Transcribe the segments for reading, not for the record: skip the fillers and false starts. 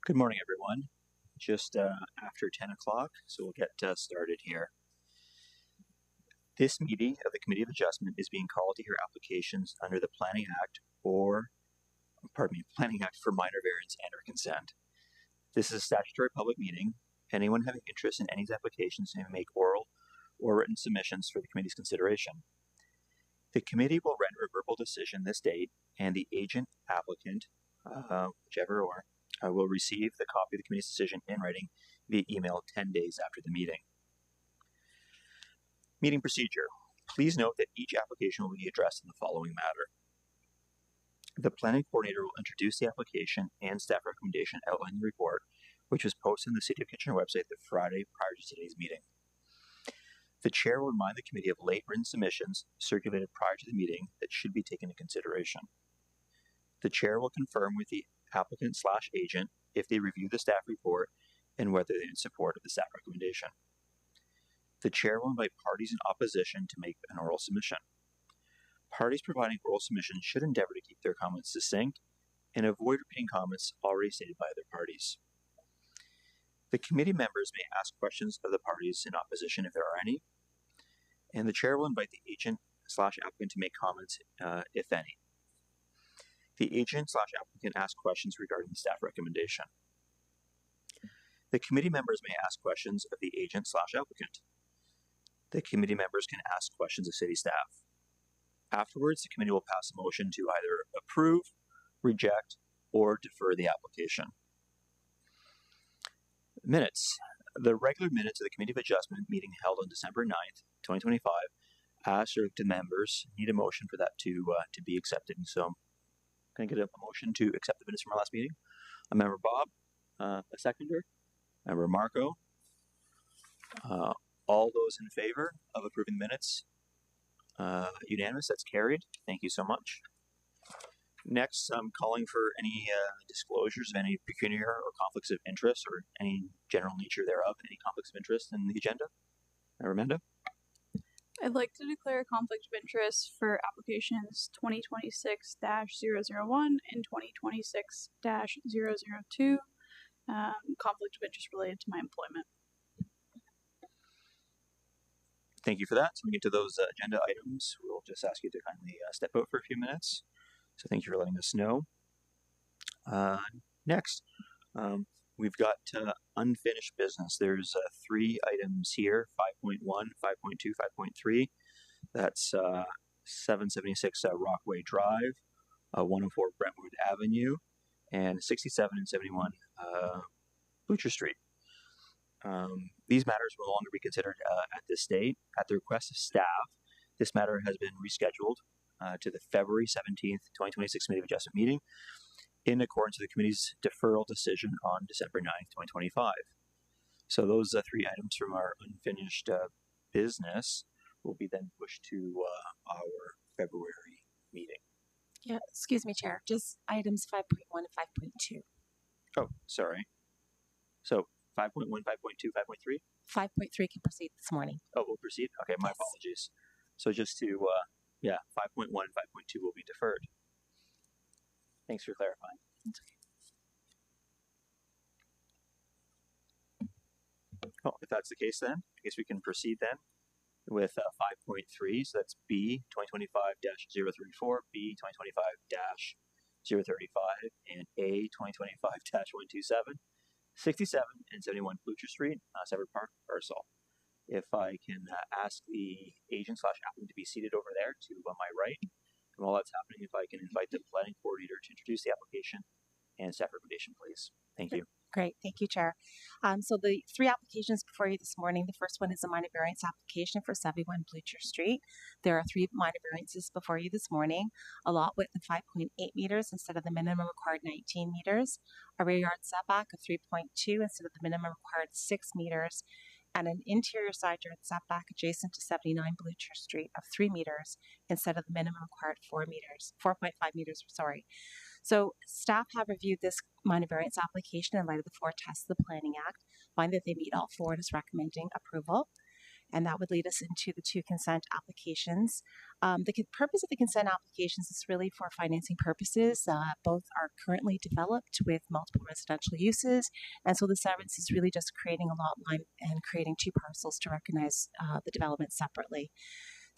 Good morning, everyone. Just after 10 o'clock, so we'll get started here. This meeting of the Committee of Adjustment is being called to hear applications under the Planning Act Planning Act for minor variance and or consent. This is a statutory public meeting. Anyone having interest in any of these applications may make oral or written submissions for the committee's consideration. The committee will render a verbal decision this date, and the agent applicant, whichever will receive the copy of the committee's decision in writing via email 10 days after the meeting. Meeting procedure. Please note that each application will be addressed in the following matter. The planning coordinator will introduce the application and staff recommendation outlining the report, which was posted on the City of Kitchener website the Friday prior to today's meeting. The chair will remind the committee of late written submissions circulated prior to the meeting that should be taken into consideration. The chair will confirm with the applicant/agent if they review the staff report and whether they're in support of the staff recommendation. The chair will invite parties in opposition to make an oral submission. Parties providing oral submissions should endeavor to keep their comments succinct and avoid repeating comments already stated by other parties. The committee members may ask questions of the parties in opposition if there are any, and the chair will invite the agent/applicant to make comments if any. The agent/applicant asks questions regarding the staff recommendation. The committee members may ask questions of the agent/applicant. The committee members can ask questions of city staff. Afterwards, the committee will pass a motion to either approve, reject, or defer the application. Minutes. The regular minutes of the Committee of Adjustment meeting held on December 9th, 2025, as served to members, need a motion for that to be accepted. And so can I get a motion to accept the minutes from our last meeting? A member Bob, a seconder, member Marco. All those in favor of approving the minutes? Unanimous, that's carried. Thank you so much. Next, I'm calling for any disclosures of any pecuniary or conflicts of interest or any general nature thereof, any conflicts of interest in the agenda. Amanda? I'd like to declare a conflict of interest for applications 2026-001 and 2026-002, conflict of interest related to my employment. Thank you for that. So we get to those agenda items. We'll just ask you to kindly step out for a few minutes. So thank you for letting us know. Next, we've got unfinished business. There's 3 items here, 5.1, 5.2, 5.3. That's 776 Rockway Drive, 104 Brentwood Avenue, and 67 and 71 Butcher Street. These matters will no longer be considered at this date. At the request of staff, this matter has been rescheduled to the February 17th, 2026 Committee of Adjustment meeting in accordance with the committee's deferral decision on December 9th, 2025. So those 3 items from our unfinished business will be then pushed to our February meeting. Yeah, excuse me, Chair. Just items 5.1 and 5.2. Oh, sorry. So 5.1, 5.2, 5.3? 5.3 can proceed this morning. Oh, we'll proceed? Okay, my Yes. apologies. So just to, 5.1, 5.2 will be deferred. Thanks for clarifying. That's okay. Well, if that's the case then, I guess we can proceed then with 5.3. So that's B 2025-034, B 2025-035, and A 2025-127, 67 and 71 Butcher Street, separate parcel. If I can ask the agent/applicant to be seated over there to my right. And while that's happening, if I can invite the planning coordinator to introduce the application and staff recommendation, please. Thank you. Great. Thank you, Chair. So the 3 applications before you this morning, the first one is a minor variance application for 71 Butcher Street. There are 3 minor variances before you this morning. A lot width of 5.8 meters instead of the minimum required 19 meters. A rear yard setback of 3.2 instead of the minimum required 6 meters. And an interior side yard setback adjacent to 79 Butcher Street of 3 meters instead of the minimum required 4.5 meters, sorry. So staff have reviewed this minor variance application in light of the 4 tests of the Planning Act, find that they meet all 4 and is recommending approval. and that would lead us into the two consent applications. The purpose of the consent applications is really for financing purposes. Both are currently developed with multiple residential uses, and so the severance is really just creating a lot line and creating two parcels to recognize the development separately.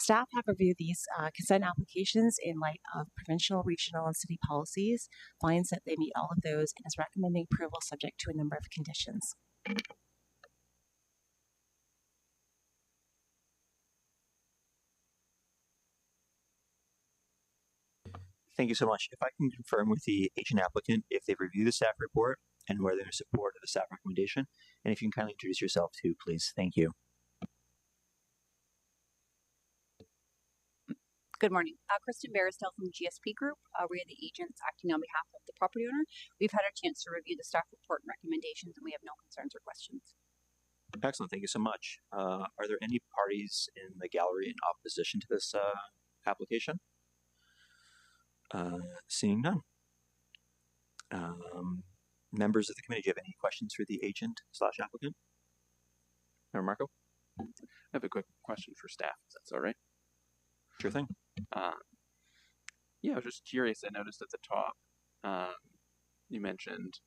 Staff have reviewed these consent applications in light of provincial, regional, and city policies, finds that they meet all of those, and is recommending approval subject to a number of conditions. Thank you so much. If I can confirm with the agent applicant if they've reviewed the staff report and whether they're in support of the staff recommendation, and if you can kindly introduce yourself too, please. Thank you. Good morning. Kristen Barristel from GSP Group. We are the agents acting on behalf of the property owner. We've had a chance to review the staff report and recommendations, and we have no concerns or questions. Excellent. Thank you so much. Are there any parties in the gallery in opposition to this application? Seeing none. Members of the committee, do you have any questions for the agent / applicant? Member Marco? I have a quick question for staff, if that's all right. Sure thing. Yeah, I was just curious. I noticed at the top, you mentioned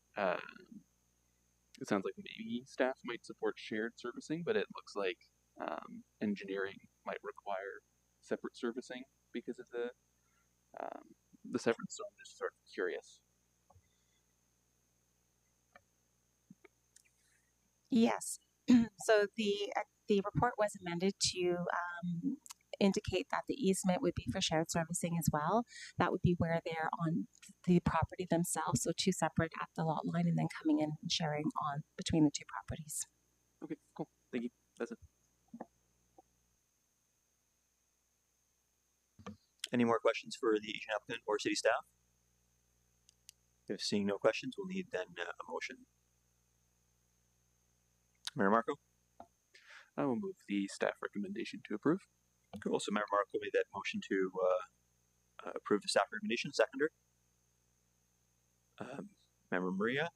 it sounds like maybe staff might support shared servicing, but it looks like engineering might require separate servicing because of the severance. So I'm just sort of curious. Yes. So the report was amended to indicate that the easement would be for shared servicing as well. That would be where they're on the property themselves, so two separate at the lot line and then coming in and sharing on between the two properties. Okay, cool. Thank you. That's it. Any more questions for the agent applicant or city staff? If seeing no questions, we'll need then a motion. Mayor Marco? I will move the staff recommendation to approve. Cool. So Member Marco made that motion to approve the staff recommendation. Seconder. Member Maria.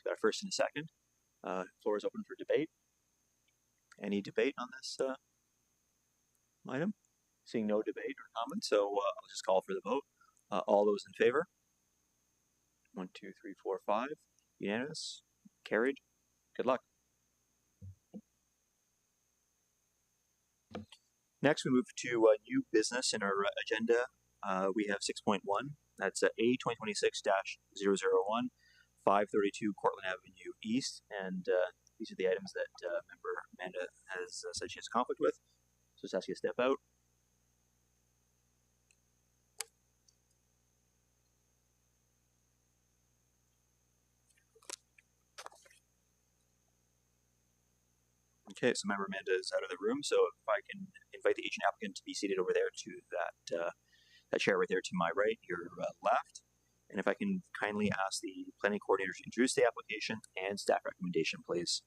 Got a first and a second. Floor is open for debate. Any debate on this item? Seeing no debate or comment, so I'll just call for the vote. All those in favor? 1, 2, 3, 4, 5. Unanimous. Carried. Good luck. Next, we move to new business in our agenda. We have 6.1. That's A 2026-001, 532 Cortland Avenue East, and these are the items that Member Amanda has said she has conflict with. So just ask you to step out. Okay, so Member Amanda is out of the room, so if I can invite the agent applicant to be seated over there to that chair right there to my right, your left. And if I can kindly ask the planning coordinator to introduce the application and staff recommendation, please.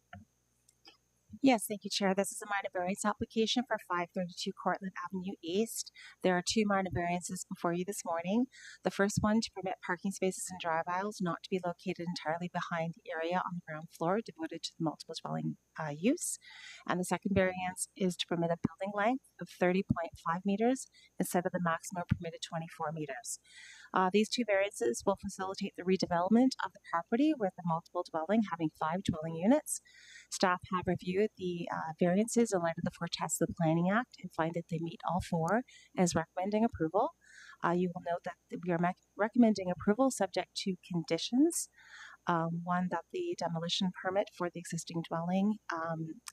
Yes, thank you, Chair. This is a minor variance application for 532 Cortland Avenue East. There are two minor variances before you this morning. The first one to permit parking spaces and drive aisles not to be located entirely behind the area on the ground floor devoted to the multiple dwelling use. And the second variance is to permit a building length of 30.5 meters instead of the maximum permitted 24 meters. These two variances will facilitate the redevelopment of the property with the multiple dwelling having 5 dwelling units. Staff have reviewed the variances in light of the 4 tests of the Planning Act and find that they meet all 4 and is recommending approval. You will note that we are recommending approval subject to conditions. One, that the demolition permit for the existing dwelling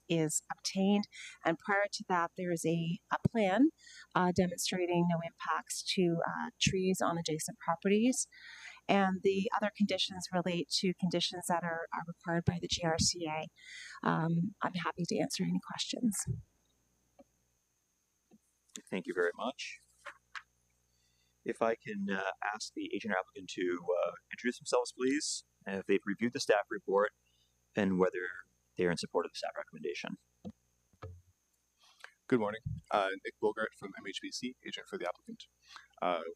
is obtained, and prior to that there is a plan demonstrating no impacts to trees on adjacent properties. And the other conditions relate to conditions that are required by the GRCA. I'm happy to answer any questions. Thank you very much. If I can ask the agent or applicant to introduce themselves, please, and if they've reviewed the staff report and whether they're in support of the staff recommendation. Good morning. Nick Bogart from MHBC, agent for the applicant.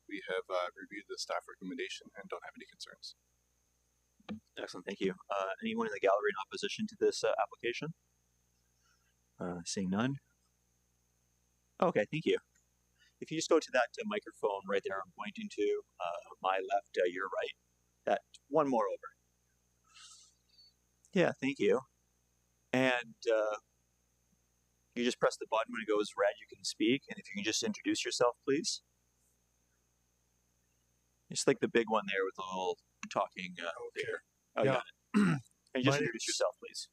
We have reviewed the staff recommendation and don't have any concerns. Excellent, thank you. Anyone in the gallery in opposition to this application? Seeing none, Okay, thank you. If you just go to that microphone right there, I'm pointing to my left, your right. That one more over. Yeah, thank you. And you just press the button when it goes red, you can speak. And if you can just introduce yourself, please. Just like the big one there with the little talking there. Oh, you Yeah. got it. And just My introduce name's- yourself, please.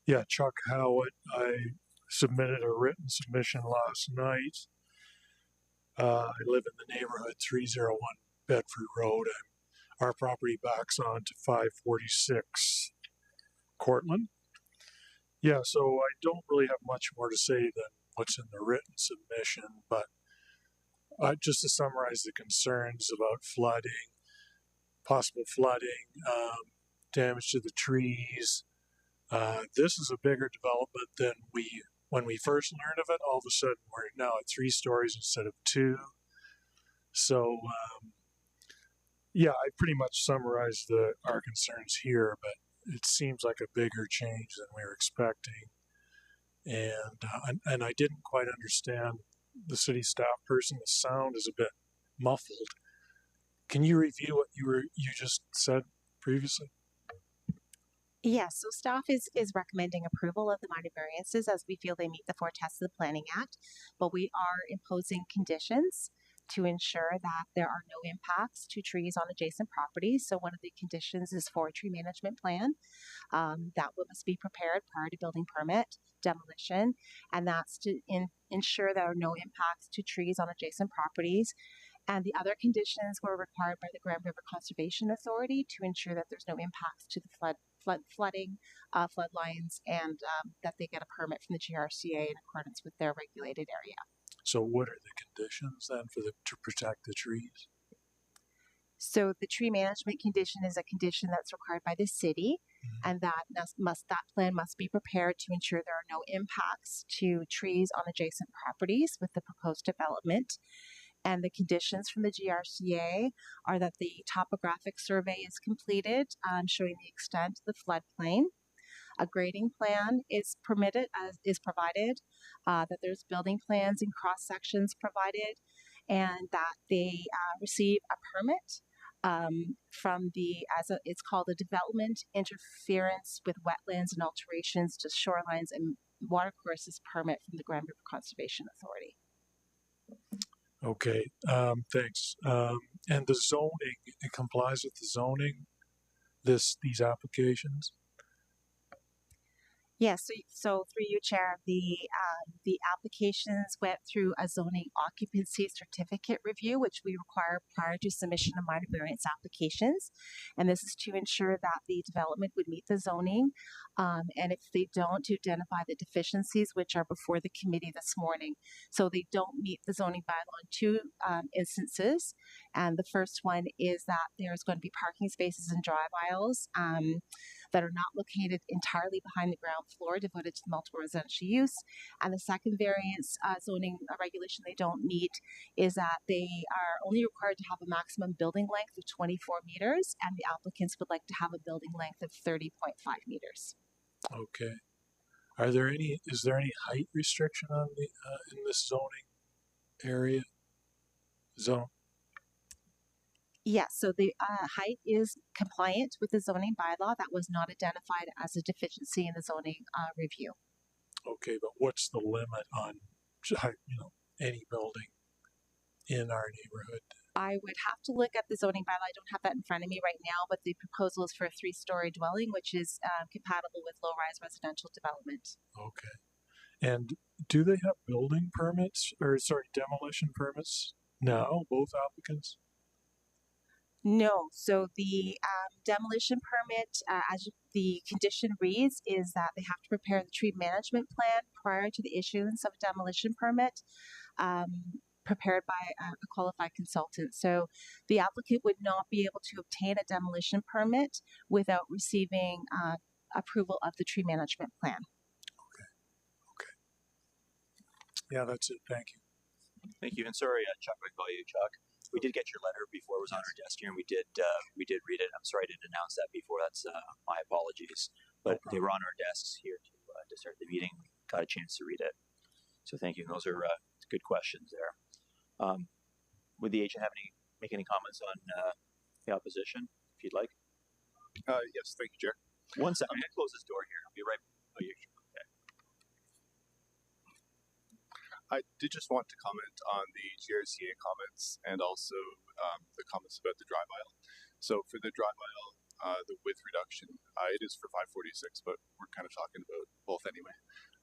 Yeah, Chuck Howard. I submitted a written submission last night. I live in the neighborhood 301 Bedford Road, and our property backs on to 546 Cortland. Yeah, so I don't really have much more to say than what's in the written submission, but just to summarize the concerns about flooding, possible flooding, damage to the trees. This is a bigger development than when we first learned of it. All of a sudden, we're now at 3 stories instead of 2. So, yeah, I pretty much summarized our concerns here, but it seems like a bigger change than we were expecting. And I didn't quite understand the city staff person. The sound is a bit muffled. Can you review what you just said previously? Yes, so staff is recommending approval of the minor variances as we feel they meet the 4 tests of the Planning Act, but we are imposing conditions to ensure that there are no impacts to trees on adjacent properties. So one of the conditions is for a tree management plan that must be prepared prior to building permit, demolition, and that's to ensure there are no impacts to trees on adjacent properties. And the other conditions were required by the Grand River Conservation Authority to ensure that there's no impacts to the flooding, flood lines, and that they get a permit from the GRCA in accordance with their regulated area. So, what are the conditions then to protect the trees? So the tree management condition is a condition that's required by the city, and that plan must be prepared to ensure there are no impacts to trees on adjacent properties with the proposed development. And the conditions from the GRCA are that the topographic survey is completed, showing the extent of the floodplain. A grading plan is provided, that there's building plans and cross sections provided, and that they receive a permit from it's called a development interference with wetlands and alterations to shorelines and watercourses permit from the Grand River Conservation Authority. Okay, thanks. And the zoning, it complies with the zoning, these applications? Yes, so through you, Chair, the applications went through a zoning occupancy certificate review, which we require prior to submission of minor variance applications, and this is to ensure that the development would meet the zoning, and if they don't, to identify the deficiencies which are before the committee this morning. So they don't meet the zoning bylaw in 2 instances, and the first one is that there's going to be parking spaces and drive aisles that are not located entirely behind the ground floor devoted to multiple residential use. And the second variance zoning regulation they don't meet is that they are only required to have a maximum building length of 24 meters, and the applicants would like to have a building length of 30.5 meters. Okay. Is there any height restriction on in this zoning area? Zone? Yes, so the height is compliant with the zoning bylaw. That was not identified as a deficiency in the zoning review. Okay, but what's the limit on, any building in our neighborhood? I would have to look at the zoning bylaw. I don't have that in front of me right now, but the proposal is for a 3-story dwelling, which is compatible with low-rise residential development. Okay. And do they have building permits, demolition permits now, both applicants? No. So the demolition permit, as the condition reads, is that they have to prepare the tree management plan prior to the issuance of a demolition permit, prepared by a qualified consultant. So the applicant would not be able to obtain a demolition permit without receiving approval of the tree management plan. Okay. Yeah, that's it. Thank you. Thank you. And sorry, Chuck, I call you Chuck. We did get your letter before it was on our desk here, and we did read it. I'm sorry I didn't announce that before. That's my apologies. But they were on our desks here to start the meeting. We got a chance to read it. So thank you. Those are good questions there. Would the agent make any comments on the opposition, if you'd like? Yes, thank you, Chair. 1 second. I'm going to close this door here. I'll be right. Oh, you're okay. I did just want to comment on the GRCA comments and also the comments about the drive aisle. So for the drive aisle, the width reduction, it is for 546, but we're kind of talking about both anyway.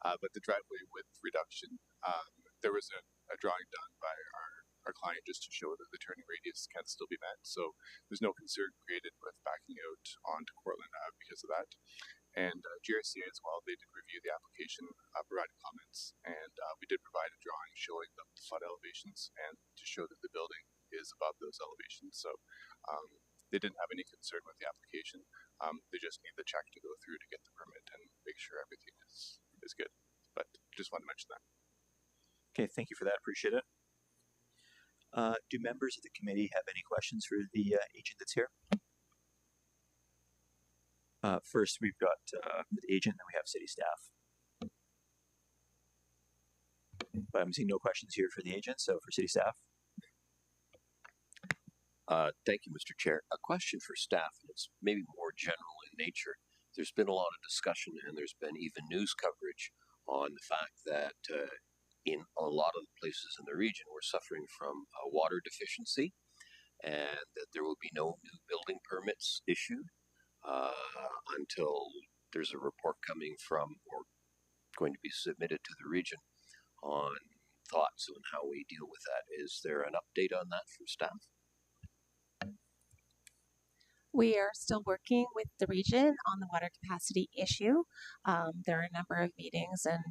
But the driveway width reduction, there was a drawing done by our client just to show that the turning radius can still be met. So there's no concern created with backing out onto Cortland Ave because of that. And GRCA as well, they did review the application, provided comments, and we did provide a drawing showing the flood elevations and to show that the building is above those elevations. So they didn't have any concern with the application. They just need the check to go through to get the permit and make sure everything is good. But just wanted to mention that. Okay, thank you for that. Appreciate it. Do members of the committee have any questions for the agent that's here? First, we've got the agent, then we have city staff. But I'm seeing no questions here for the agent, so for city staff. Thank you, Mr. Chair. A question for staff, and it's maybe more general in nature. There's been a lot of discussion, and there's been even news coverage on the fact that in a lot of the places in the region, we're suffering from a water deficiency, and that there will be no new building permits issued until there's a report coming from or going to be submitted to the region on thoughts on how we deal with that. Is there an update on that from staff? We are still working with the region on the water capacity issue. There are a number of meetings and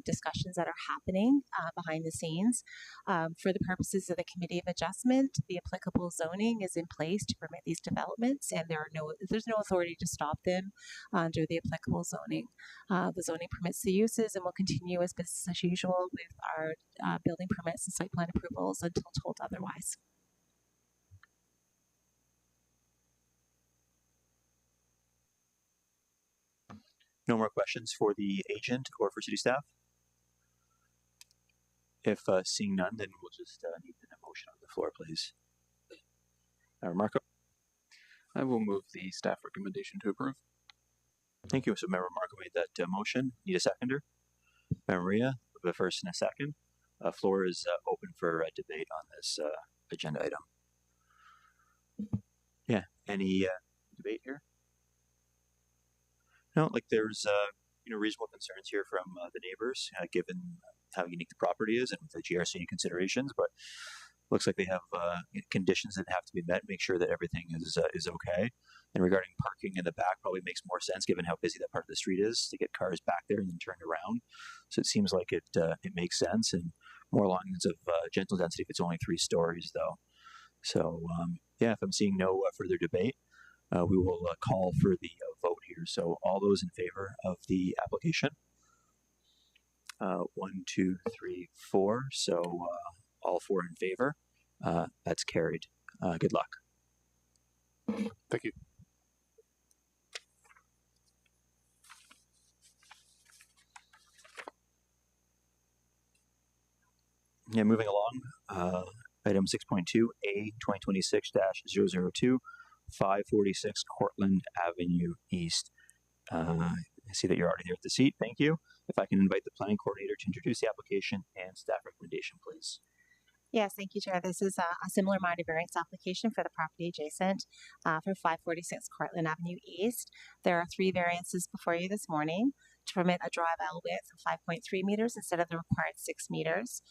discussions that are happening behind the scenes. For the purposes of the Committee of Adjustment, the applicable zoning is in place to permit these developments, and there's no authority to stop them under the applicable zoning. The zoning permits the uses and will continue as business as usual with our building permits and site plan approvals until told otherwise. No more questions for the agent or for city staff? If seeing none, then we'll just need a motion on the floor, please. Marco? I will move the staff recommendation to approve. Thank you. So Member Marco made that motion. Need a seconder? Member Maria, the first and a second. Floor is open for debate on this agenda item. Yeah, any debate here? No, like there's reasonable concerns here from the neighbors, given how unique the property is and with the GRC considerations. But looks like they have conditions that have to be met. Make sure that everything is okay. And regarding parking in the back, probably makes more sense given how busy that part of the street is to get cars back there and then turned around. So it seems like it makes sense and more lines of gentle density if it's only 3 stories though. So yeah, if I'm seeing no further debate, we will call for the vote here. So all those in favor of the application? 1, 2, 3, 4. So all 4 in favor. That's carried. Good luck. Thank you. Yeah, moving along. Item 6.2, A 2026-002. 546 Cortland Avenue East. I see that you're already there at the seat. Thank you. If I can invite the planning coordinator to introduce the application and staff recommendation, please. Yes, thank you, Chair. This is a similar minor variance application for the property adjacent for 546 Cortland Avenue East. There are 3 variances before you this morning to permit a drive aisle width of 5.3 meters instead of the required 6 meters.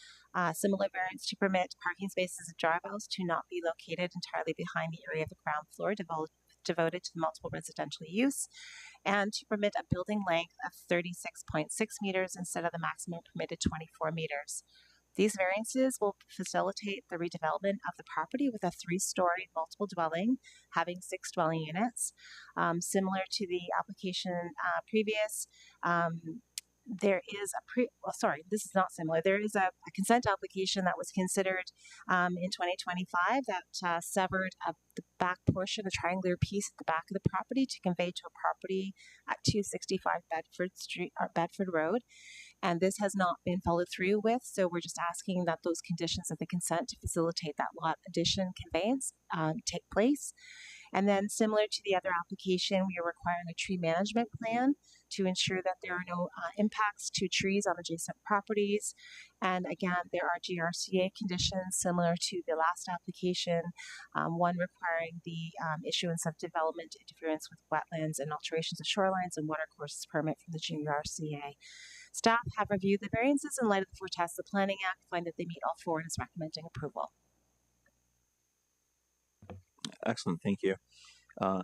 Similar variance to permit parking spaces and drive aisles to not be located entirely behind the area of the ground floor devoted to multiple residential use, and to permit a building length of 36.6 meters instead of the maximum permitted 24 meters. These variances will facilitate the redevelopment of the property with a 3-story multiple dwelling, having 6 dwelling units. Similar to the application previous, there is this is not similar. There is a consent application that was considered in 2025 that severed the back portion, the triangular piece at the back of the property to convey to a property at 265 Bedford Road. And this has not been followed through with, so we're just asking that those conditions of the consent to facilitate that lot addition conveyance take place. And then, similar to the other application, we are requiring a tree management plan to ensure that there are no impacts to trees on adjacent properties. And again, there are GRCA conditions similar to the last application, one requiring the issuance of development interference with wetlands and alterations of shorelines and watercourses permit from the GRCA. Staff have reviewed the variances in light of the foretasted Planning Act, find that they meet all four, and is recommending approval. Excellent, thank you.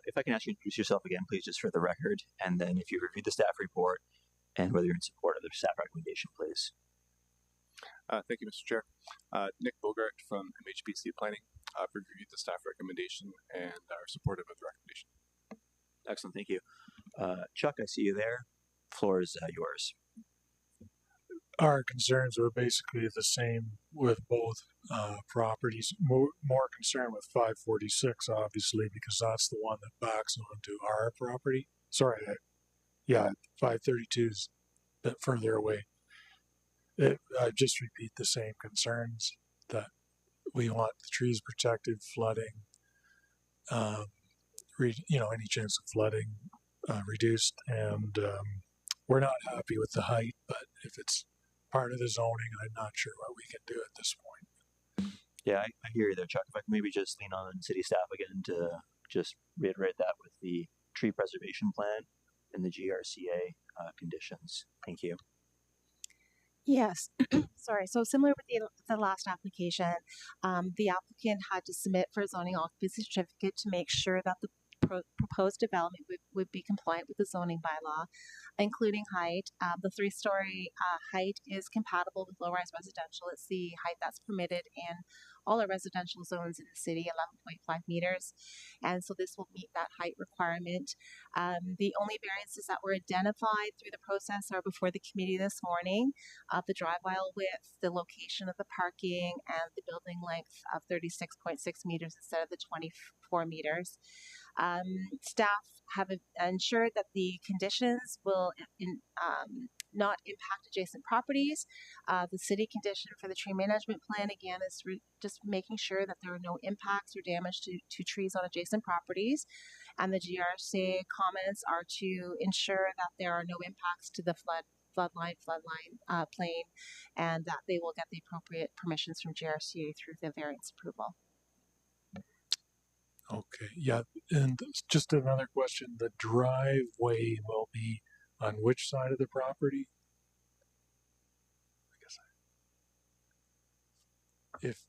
If I can ask you to introduce yourself again, please, just for the record, and then if you reviewed the staff report and whether you're in support of the staff recommendation, please. Thank you, Mr. Chair. Nick Bogart from MHPC Planning. I've reviewed the staff recommendation and are supportive of the recommendation. Excellent, thank you. Chuck, I see you there. Floor is yours. Our concerns were basically the same with both properties. More concerned with 546, obviously, because that's the one that backs onto our property. Sorry, 532 is a bit further away. I just repeat the same concerns that we want the trees protected, flooding, any chance of flooding reduced, and we're not happy with the height, but if it's part of the zoning, I'm not sure what we can do at this point. Yeah, I hear you there, Chuck. If I can maybe just lean on city staff again to just reiterate that with the tree preservation plan and the GRCA conditions. Thank you. Yes, sorry. So similar with the last application, the applicant had to submit for a zoning occupancy certificate to make sure that the proposed development would be compliant with the zoning bylaw, including height. The 3-story height is compatible with low-rise residential. It's the height that's permitted in all our residential zones in the city, 11.5 meters. And so this will meet that height requirement. The only variances that were identified through the process are before the committee this morning. The drive aisle width, the location of the parking, and the building length of 36.6 meters instead of the 24 meters. Staff have ensured that the conditions will not impact adjacent properties. The city condition for the tree management plan, again, is just making sure that there are no impacts or damage to trees on adjacent properties. And the GRCA comments are to ensure that there are no impacts to the floodline plain, and that they will get the appropriate permissions from GRCA through the variance approval. Okay, yeah, and just another question. The driveway will be on which side of the property? I guess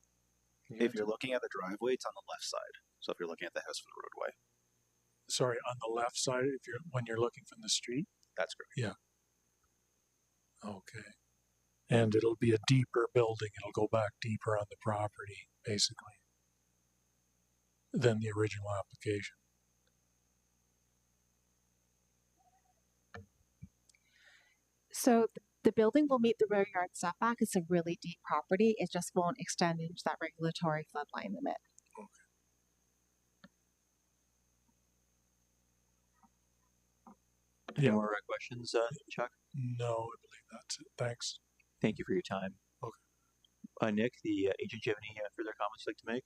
if you're looking at the driveway, it's on the left side. So if you're looking at the house for the roadway. Sorry, on the left side when you're looking from the street? That's correct. Yeah. Okay. And it'll be a deeper building. It'll go back deeper on the property, basically, than the original application. So the building will meet the rear yard setback. It's a really deep property. It just won't extend into that regulatory floodline limit. Okay. Any more questions, Chuck? No, I believe that's it. Thanks. Thank you for your time. Okay. Nick, the agent, do you have any further comments you'd like to make?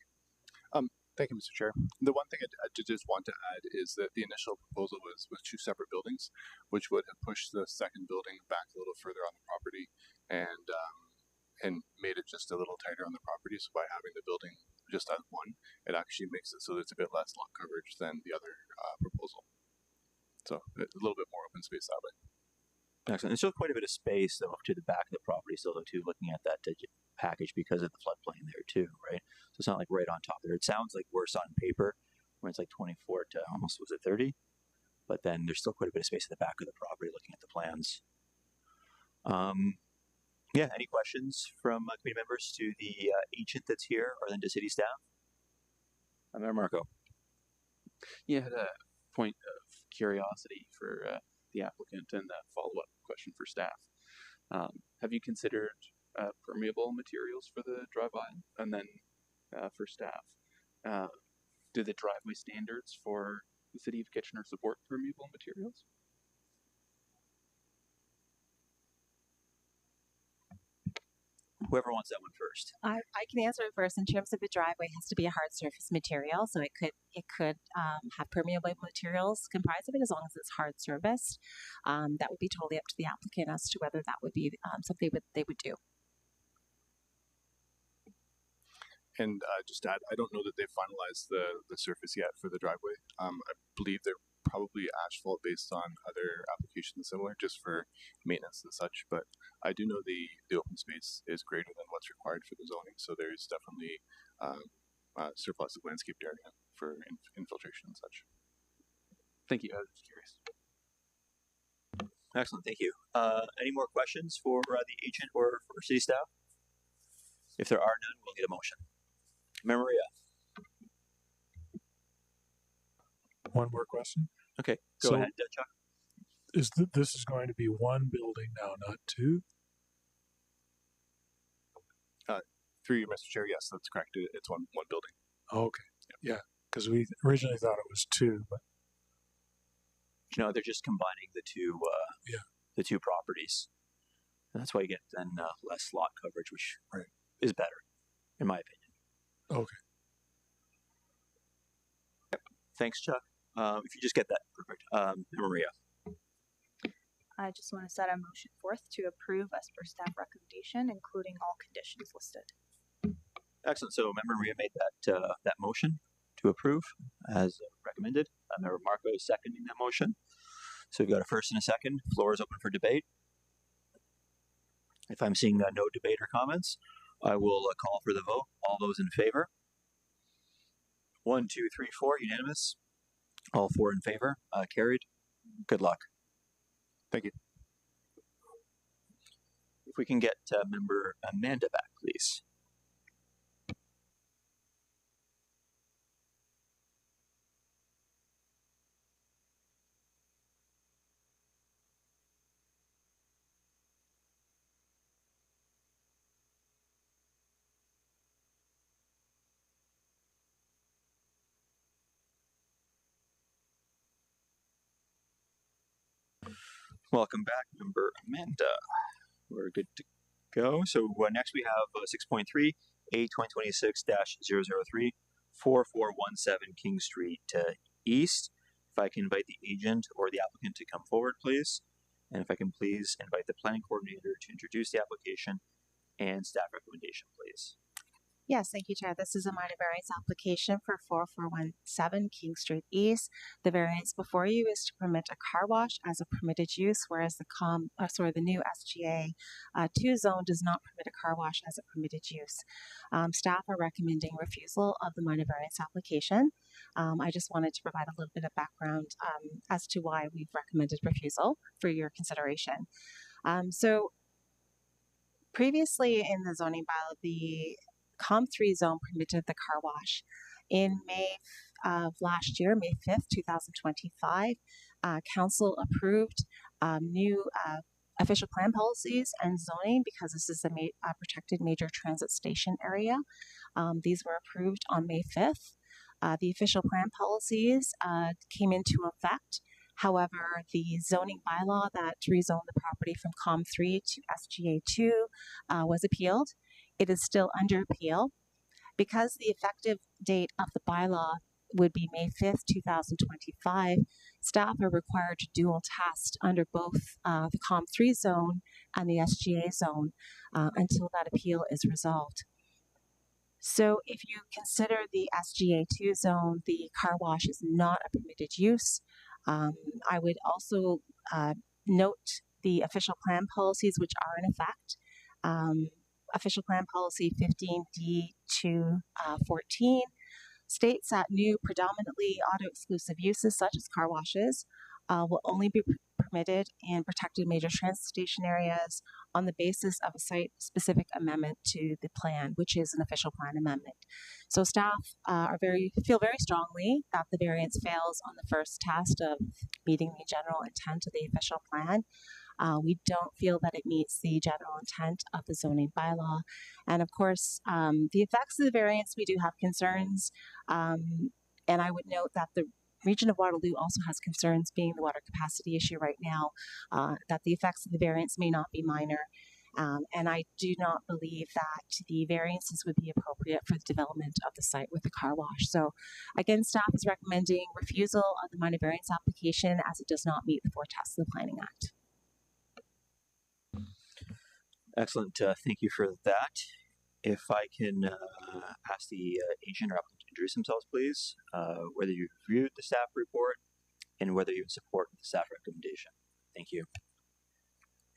Thank you, Mr. Chair. The one thing I just want to add is that the initial proposal was with 2 separate buildings, which would have pushed the second building back a little further on the property and made it just a little tighter on the property. So by having the building just as one, it actually makes it so that it's a bit less lot coverage than the other proposal. So a little bit more open space that way. Excellent. There's still quite a bit of space, though, up to the back of the property still, though, too, looking at that package because of the floodplain there, too, right? So it's not like right on top there. It sounds like worse on paper when it's like 24 to almost, was it 30? But then there's still quite a bit of space at the back of the property looking at the plans. Yeah, any questions from committee members to the agent that's here or then to city staff? Mayor Marco. Yeah, I had a point of curiosity for the applicant and a follow-up question for staff. Have you considered permeable materials for the drive aisle? And then for staff, do the driveway standards for the City of Kitchener support permeable materials? Whoever wants that one first. I can answer it first. In terms of the driveway, it has to be a hard surface material, so it could have permeable materials comprised of it as long as it's hard surfaced. That would be totally up to the applicant as to whether that would be something they would do. And just to add, I don't know that they've finalized the surface yet for the driveway. I believe they're probably asphalt based on other applications similar, just for maintenance and such. But I do know the open space is greater than what's required for the zoning, so there's definitely surplus of landscaped area for infiltration and such. Thank you. I was just curious. Excellent, thank you. Any more questions for the agent or for city staff? If there are none, we'll get a motion. Maria. One more question. Okay, go So- ahead, Chuck. This is going to be one building now, not two? Through you, Mr. Chair, yes, that's correct. It's one building. Okay. Yeah, because we originally thought it was two, but You know, they're just combining the two. The two properties. And that's why you get then less lot coverage, which Right. is better, in my opinion. okay. Thanks, Chuck. If you just get that, perfect. Maria. I just want to set a motion forth to approve as per staff recommendation, including all conditions listed. Excellent. So Member Maria made that motion to approve as recommended. Member Marco is seconding that motion. So we've got a first and a second. Floor is open for debate. If I'm seeing no debate or comments, I will call for the vote. All those in favor? 1, 2, 3, 4, unanimous. All 4 in favor. Carried. Good luck. Thank you. If we can get Member Amanda back, please. Welcome back, Member Amanda. We're good to go. So next we have 6.3, A 2026-003, 4417 King Street East. If I can invite the agent or the applicant to come forward, please. And if I can please invite the planning coordinator to introduce the application and staff recommendation, please. Yes, thank you, Chair. This is a minor variance application for 4417 King Street East. The variance before you is to permit a car wash as a permitted use, whereas the new SGA 2 zone does not permit a car wash as a permitted use. Staff are recommending refusal of the minor variance application. I just wanted to provide a little bit of background as to why we've recommended refusal for your consideration. So previously in the zoning bylaw, the COM3 zone permitted the car wash. In May of last year, May 5th, 2025, Council approved new official plan policies and zoning because this is a protected major transit station area. These were approved on May 5th. The official plan policies came into effect. However, the zoning bylaw that rezoned the property from COM3 to SGA2 was appealed. It is still under appeal. Because the effective date of the bylaw would be May 5th, 2025, staff are required to dual test under both the COM3 zone and the SGA zone until that appeal is resolved. So if you consider the SGA2 zone, the car wash is not a permitted use. I would also note the official plan policies which are in effect. Official Plan Policy 15D-14 states that new predominantly auto-exclusive uses such as car washes will only be permitted in protected major transit station areas on the basis of a site-specific amendment to the plan, which is an official plan amendment. So staff feel very strongly that the variance fails on the first test of meeting the general intent of the official plan. We don't feel that it meets the general intent of the zoning bylaw. And of course, the effects of the variance, we do have concerns. And I would note that the Region of Waterloo also has concerns, being the water capacity issue right now, that the effects of the variance may not be minor. And I do not believe that the variances would be appropriate for the development of the site with the car wash. So again, staff is recommending refusal of the minor variance application as it does not meet the four tests of the Planning Act. Excellent. Thank you for that. If I can ask the agent or applicant to introduce themselves, please, whether you've reviewed the staff report and whether you support the staff recommendation. Thank you.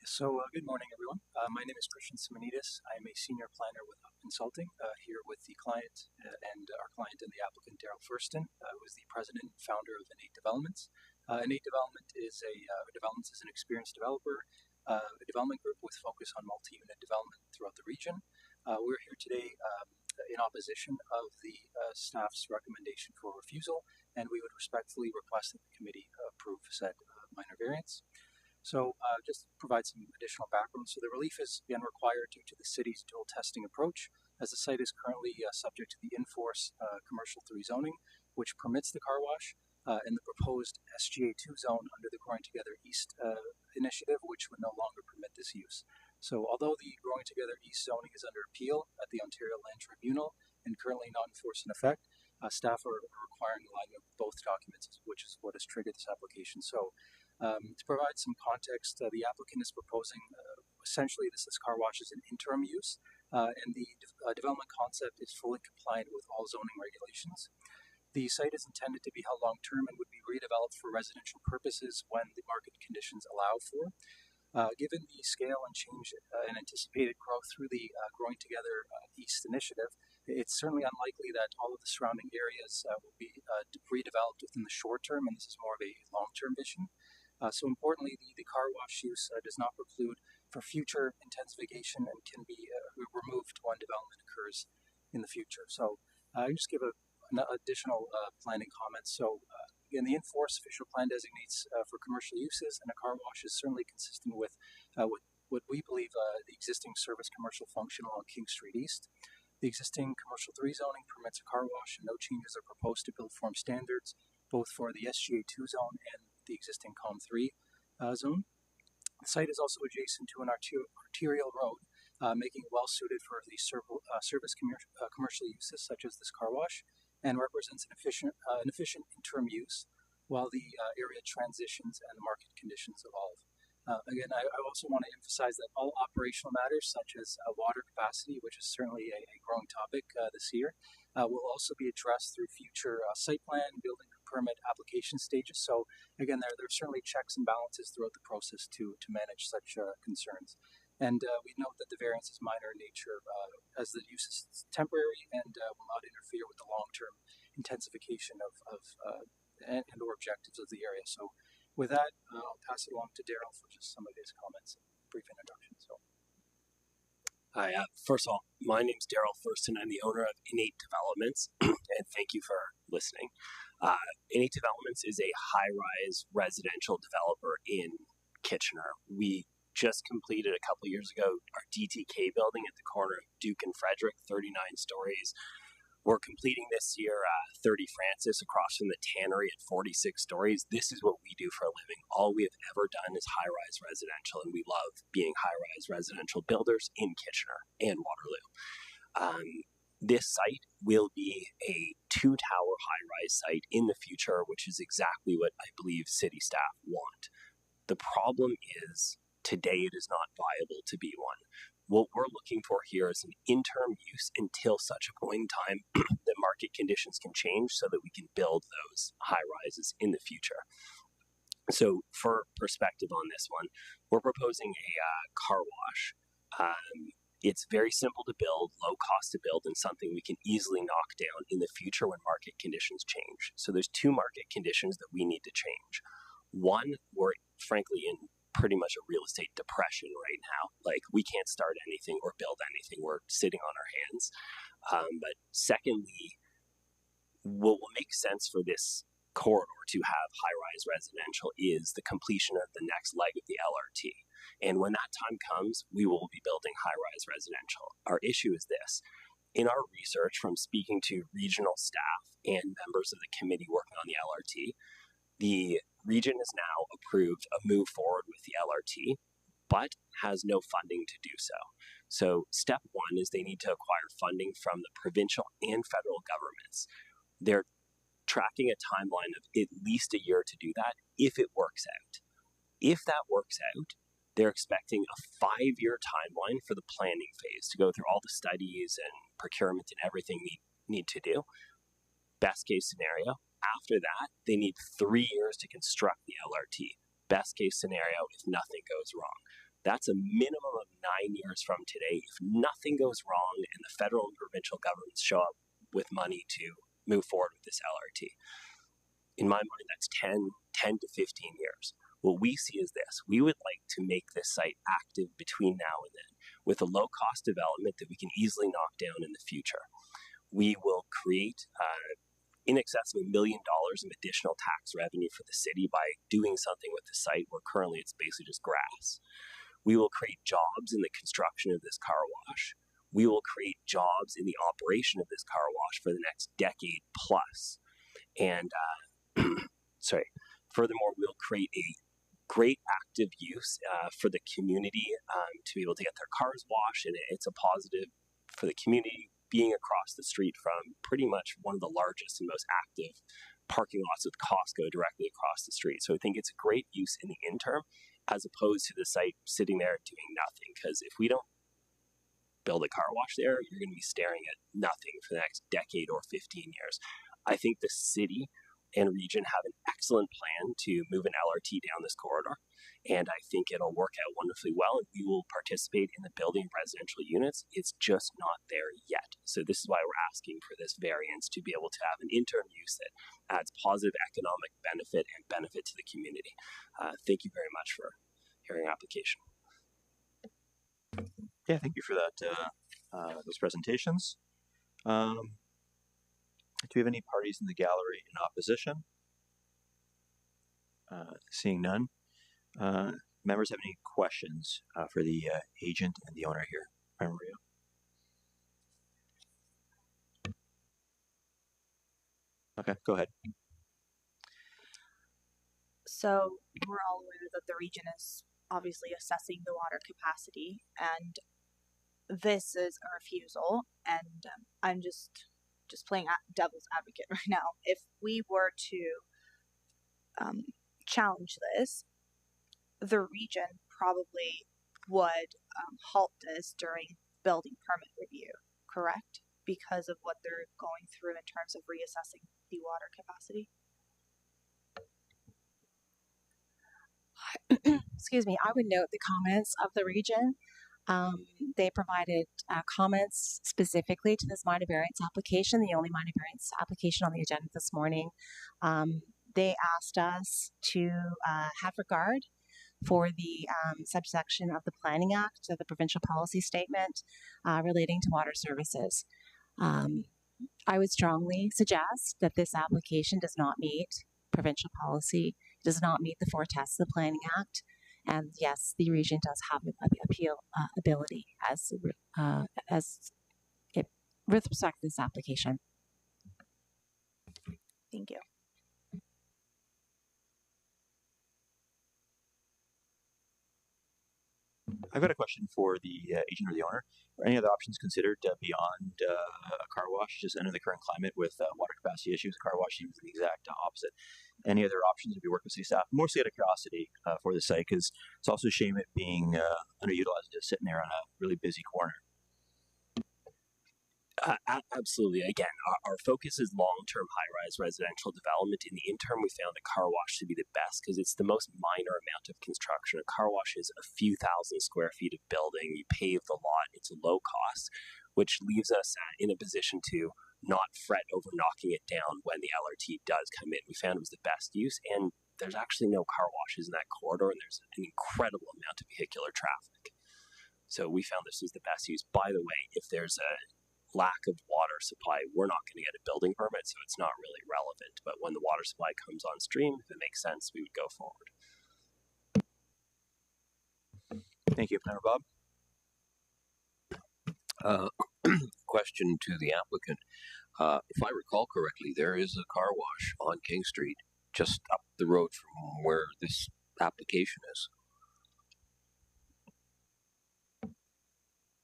So, good morning, everyone. My name is Christian Simonidis. I am a senior planner with Up Consulting here with the client and our client and the applicant, Daryl Furston, who is the president and founder of Innate Developments. Innate Development is an experienced developer, a development group with focus on multi-unit development throughout the region. We're here today in opposition of the staff's recommendation for refusal, and we would respectfully request that the committee approve said minor variance. So just to provide some additional background, so the relief is again required due to the city's dual testing approach, as the site is currently subject to the in-force commercial 3 zoning, which permits the car wash, and the proposed SGA2 zone under the Growing Together East initiative, which would no longer permit this use. So although the Growing Together East zoning is under appeal at the Ontario Land Tribunal and currently not in force in effect, staff are requiring alignment with both documents, which is what has triggered this application. So to provide some context, the applicant is proposing essentially this car wash is an interim use, and the development concept is fully compliant with all zoning regulations. The site is intended to be held long-term and would be redeveloped for residential purposes when the market conditions allow for. Given the scale and change and anticipated growth through the Growing Together East initiative, it's certainly unlikely that all of the surrounding areas will be redeveloped within the short term, and this is more of a long-term vision. So importantly, the car wash use does not preclude for future intensification and can be removed when development occurs in the future. So I just give an additional planning comment. So again, the in-force official plan designates for commercial uses, and a car wash is certainly consistent with what we believe the existing service commercial function along King Street East. The existing commercial 3 zoning permits a car wash, and no changes are proposed to build form standards, both for the SGA2 zone and the existing COM3 zone. The site is also adjacent to an arterial road, making it well suited for the service commercial uses such as this car wash, and represents an efficient interim use while the area transitions and the market conditions evolve. Again, I also want to emphasize that all operational matters such as water capacity, which is certainly a growing topic this year, will also be addressed through future site plan, building permit application stages. So again, there are certainly checks and balances throughout the process to manage such concerns. And we note that the variance is minor in nature as the use is temporary and will not interfere with the long-term intensification of and or objectives of the area. So with that, I'll pass it along to Daryl for just some of his comments and brief introduction. So. Hi, first of all, my name's Daryl Furston. I'm the owner of Innate Developments, and thank you for listening. Innate Developments is a high-rise residential developer in Kitchener. We just completed a couple years ago our DTK building at the corner of Duke and Frederick, 39 stories. We're completing this year 30 Francis across from the Tannery at 46 stories. This is what we do for a living. All we have ever done is high-rise residential, and we love being high-rise residential builders in Kitchener and Waterloo. This site will be a 2-tower high-rise site in the future, which is exactly what I believe city staff want. The problem is today it is not viable to be one. What we're looking for here is an interim use until such a point in time that market conditions can change so that we can build those high rises in the future. So for perspective on this one, we're proposing a car wash. It's very simple to build, low cost to build, and something we can easily knock down in the future when market conditions change. So there's 2 market conditions that we need to change. One, we're frankly in pretty much a real estate depression right now. Like, we can't start anything or build anything. We're sitting on our hands. But secondly, what will make sense for this corridor to have high-rise residential is the completion of the next leg of the LRT. And when that time comes, we will be building high-rise residential. Our issue is this. In our research from speaking to regional staff and members of the committee working on the LRT, the region has now approved a move forward with the LRT, but has no funding to do so. So step one is they need to acquire funding from the provincial and federal governments. They're tracking a timeline of at least a year to do that if it works out. If that works out, they're expecting a 5-year timeline for the planning phase to go through all the studies and procurement and everything they need to do. Best case scenario. After that, they need 3 years to construct the LRT. Best case scenario if nothing goes wrong. That's a minimum of 9 years from today. If nothing goes wrong and the federal and provincial governments show up with money to move forward with this LRT, in my mind, that's 10 to 15 years. What we see is this. We would like to make this site active between now and then with a low-cost development that we can easily knock down in the future. We will create in excess of $1 million of additional tax revenue for the city by doing something with the site where currently it's basically just grass. We will create jobs in the construction of this car wash. We will create jobs in the operation of this car wash for the next decade plus. And, furthermore, we'll create a great active use for the community to be able to get their cars washed, and it's a positive for the community being across the street from pretty much one of the largest and most active parking lots with Costco directly across the street. So I think it's a great use in the interim as opposed to the site sitting there doing nothing, because if we don't build a car wash there, you're going to be staring at nothing for the next decade or 15 years. I think the city and region have an excellent plan to move an LRT down this corridor, and I think it'll work out wonderfully well, and we will participate in the building of residential units. It's just not there yet. So this is why we're asking for this variance to be able to have an interim use that adds positive economic benefit and benefit to the community. Thank you very much for hearing our application. Yeah, thank you for that. Those presentations. Do we have any parties in the gallery in opposition? Seeing none. Members have any questions for the agent and the owner here? Maria. Okay, go ahead. So we're all aware that the region is obviously assessing the water capacity, and this is a refusal, and I'm just playing devil's advocate right now. If we were to challenge this, the region probably would halt this during building permit review, correct? Because of what they're going through in terms of reassessing the water capacity. Excuse me, I would note the comments of the region. They provided comments specifically to this minor variance application, the only minor variance application on the agenda this morning. They asked us to have regard for the subsection of the Planning Act, of the provincial policy statement relating to water services. I would strongly suggest that this application does not meet provincial policy, does not meet the 4 tests of the Planning Act. And yes, the region does have appeal ability with respect to this application. Thank you. I've got a question for the agent or the owner. Are any other options considered beyond a car wash? Just under the current climate with water capacity issues, car wash seems the exact opposite. Any other options if you work with city staff? Mostly out of curiosity for the site, because it's also a shame it being underutilized, just sitting there on a really busy corner. Absolutely. Again, our focus is long-term high-rise residential development. In the interim, we found a car wash to be the best because it's the most minor amount of construction. A car wash is a few thousand square feet of building. You pave the lot. It's low cost, which leaves us in a position to not fret over knocking it down when the LRT does come in. We found it was the best use, and there's actually no car washes in that corridor, and there's an incredible amount of vehicular traffic. So we found this was the best use. By the way, if there's a lack of water supply, we're not going to get a building permit, so it's not really relevant. But when the water supply comes on stream, if it makes sense, we would go forward. Thank you, Planner Bob. Question to the applicant. If I recall correctly, there is a car wash on King Street just up the road from where this application is.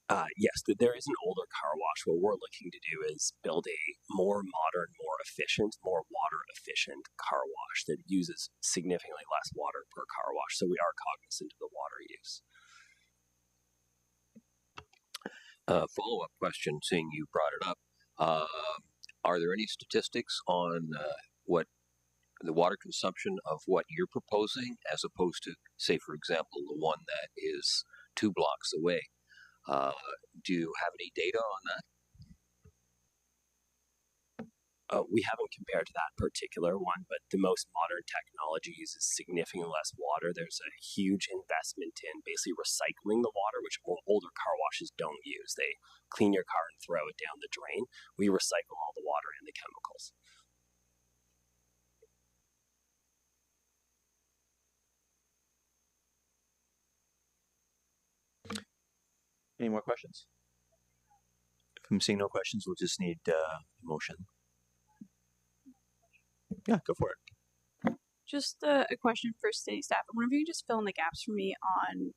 Yes, there is an older car wash. What we're looking to do is build a more modern, more efficient, more water efficient car wash that uses significantly less water per car wash. So we are cognizant of the water use. Follow-up question, seeing you brought it up. Are there any statistics on what the water consumption of what you're proposing as opposed to, say, for example, the one that is 2 blocks away? Do you have any data on that? We haven't compared to that particular one, but the most modern technology uses significantly less water. There's a huge investment in basically recycling the water, which older car washes don't use. They clean your car and throw it down the drain. We recycle all the water and the chemicals. Any more questions? If I'm seeing no questions, we'll just need a motion. Yeah, go for it. Just a question for city staff. I wonder if you could just fill in the gaps for me on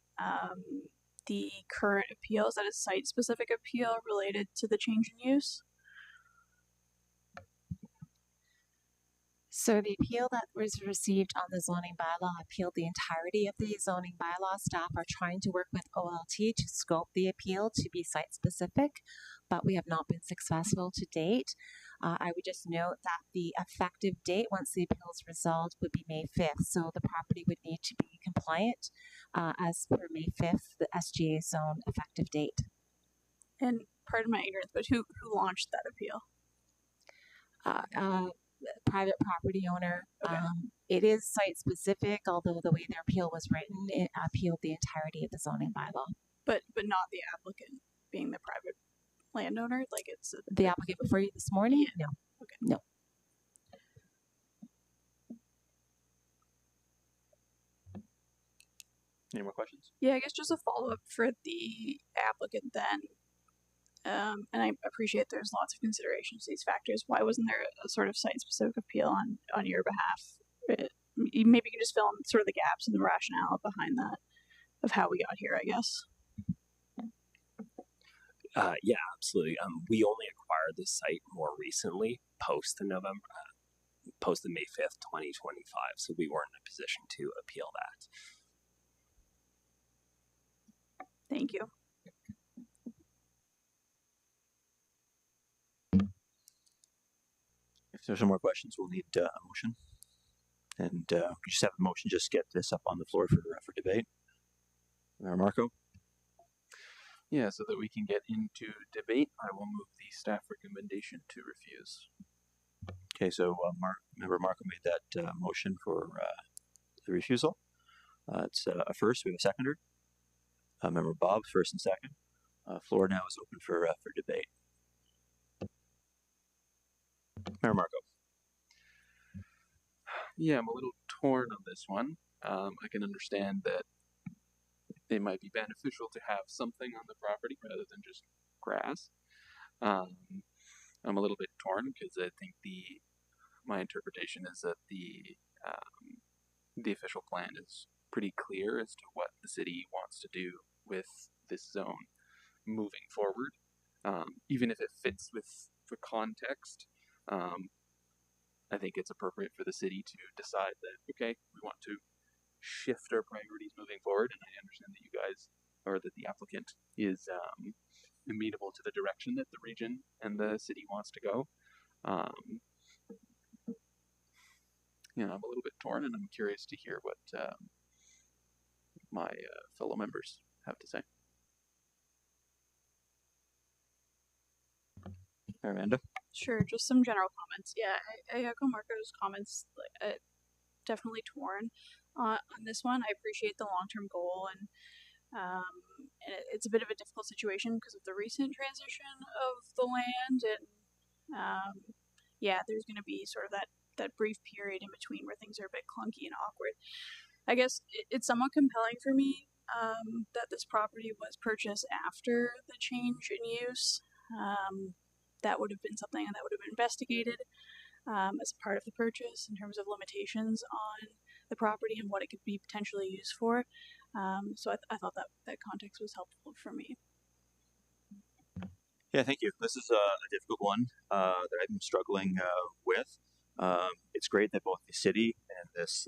the current appeal. Is that a site-specific appeal related to the change in use? So the appeal that was received on the zoning bylaw appealed the entirety of the zoning bylaw. Staff are trying to work with OLT to scope the appeal to be site specific, but we have not been successful to date. I would just note that the effective date once the appeal is resolved would be May 5th. So the property would need to be compliant as per May 5th, the SGA zone effective date. And pardon my ignorance, but who launched that appeal? Private property owner. Okay. It is site specific, although the way their appeal was written, it appealed the entirety of the zoning bylaw. But not the applicant being the private landowner? Like it's The applicant before you this morning? Yeah. No. Okay. No. Any more questions? Yeah, I guess just a follow-up for the applicant then. And I appreciate there's lots of considerations to these factors. Why wasn't there a sort of site-specific appeal on your behalf? Maybe you can just fill in sort of the gaps and the rationale behind that of how we got here, I guess. Yeah, absolutely. We only acquired the site more recently, post the May 5th, 2025. So we weren't in a position to appeal that. Thank you. If there's no more questions, we'll need a motion. And we just have a motion, just get this up on the floor for debate. Marco? Yeah, so that we can get into debate, I will move the staff recommendation to refuse. Okay, so Member Marco made that motion for the refusal. It's a first, we have a seconder. Member Bob, first and second. Floor now is open for debate. Member Marco. Yeah, I'm a little torn on this one. I can understand that it might be beneficial to have something on the property rather than just grass. I'm a little bit torn because I think my interpretation is that the official plan is pretty clear as to what the city wants to do with this zone moving forward. Even if it fits with the context, I think it's appropriate for the city to decide that, okay, we want to shift our priorities moving forward, and I understand that you guys, or that the applicant is amenable to the direction that the region and the city wants to go. I'm a little bit torn, and I'm curious to hear what my fellow members have to say. Amanda? Sure, just some general comments. Yeah, I echo Marco's comments. Definitely torn on this one. I appreciate the long-term goal, and it's a bit of a difficult situation because of the recent transition of the land, and there's going to be sort of that brief period in between where things are a bit clunky and awkward. I guess it's somewhat compelling for me that this property was purchased after the change in use. That would have been something that would have been investigated as a part of the purchase in terms of limitations on the property and what it could be potentially used for. So I thought that context was helpful for me. Yeah, thank you. This is a difficult one that I've been struggling with. It's great that both the city and this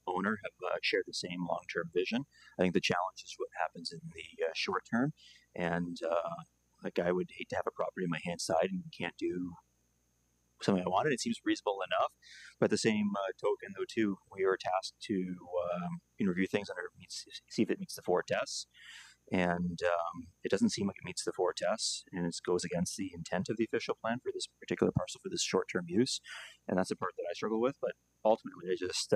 owner have shared the same long-term vision. I think the challenge is what happens in the short term, and like I would hate to have a property in my hand side and can't do something I wanted. It seems reasonable enough, but the same token, though, too, we are tasked to review things under see if it meets the four tests. And it doesn't seem like it meets the four tests, and it goes against the intent of the official plan for this particular parcel for this short-term use, and that's the part that I struggle with. But ultimately, I just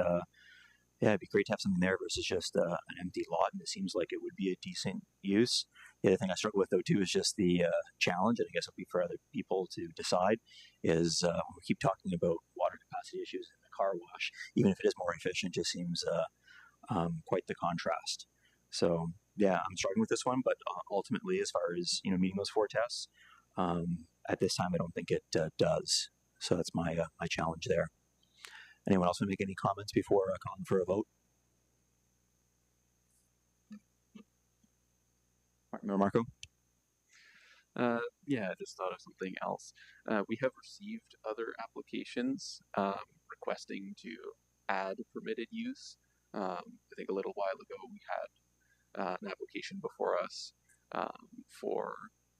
it'd be great to have something there versus just an empty lot, and it seems like it would be a decent use. The other thing I struggle with, though, too, is just the challenge, and I guess it'll be for other people to decide, is when we keep talking about water capacity issues in the car wash, even if it is more efficient, just seems quite the contrast. So yeah, I'm struggling with this one, but ultimately, as far as meeting those four tests, at this time, I don't think it does. So that's my my challenge there. Anyone else want to make any comments before calling for a vote? Marco? Yeah, I just thought of something else. We have received other applications requesting to add permitted use. I think a little while ago we had an application before us for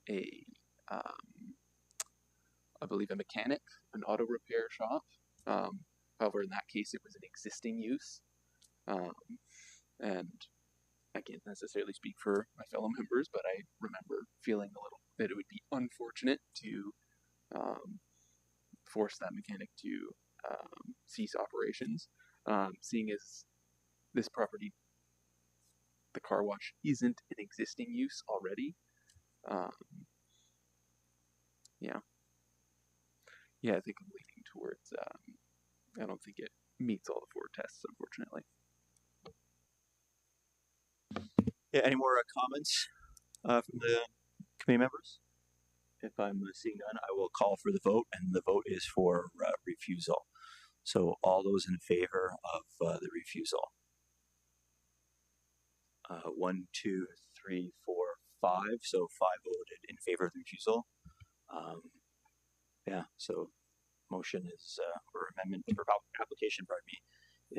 a, I believe, a mechanic, an auto repair shop. However, in that case, it was an existing use. And I can't necessarily speak for my fellow members, but I remember feeling a little that it would be unfortunate to force that mechanic to cease operations, seeing as this property, the car wash, isn't an existing use already. Yeah, I think I'm leaning towards, I don't think it meets all the four tests, unfortunately. Yeah, any more comments from the committee members? If I'm seeing none, I will call for the vote, and the vote is for refusal. So all those in favor of the refusal? 1, 2, 3, 4, 5. So 5 voted in favor of the refusal. Yeah, so motion is, or amendment, or application, pardon me,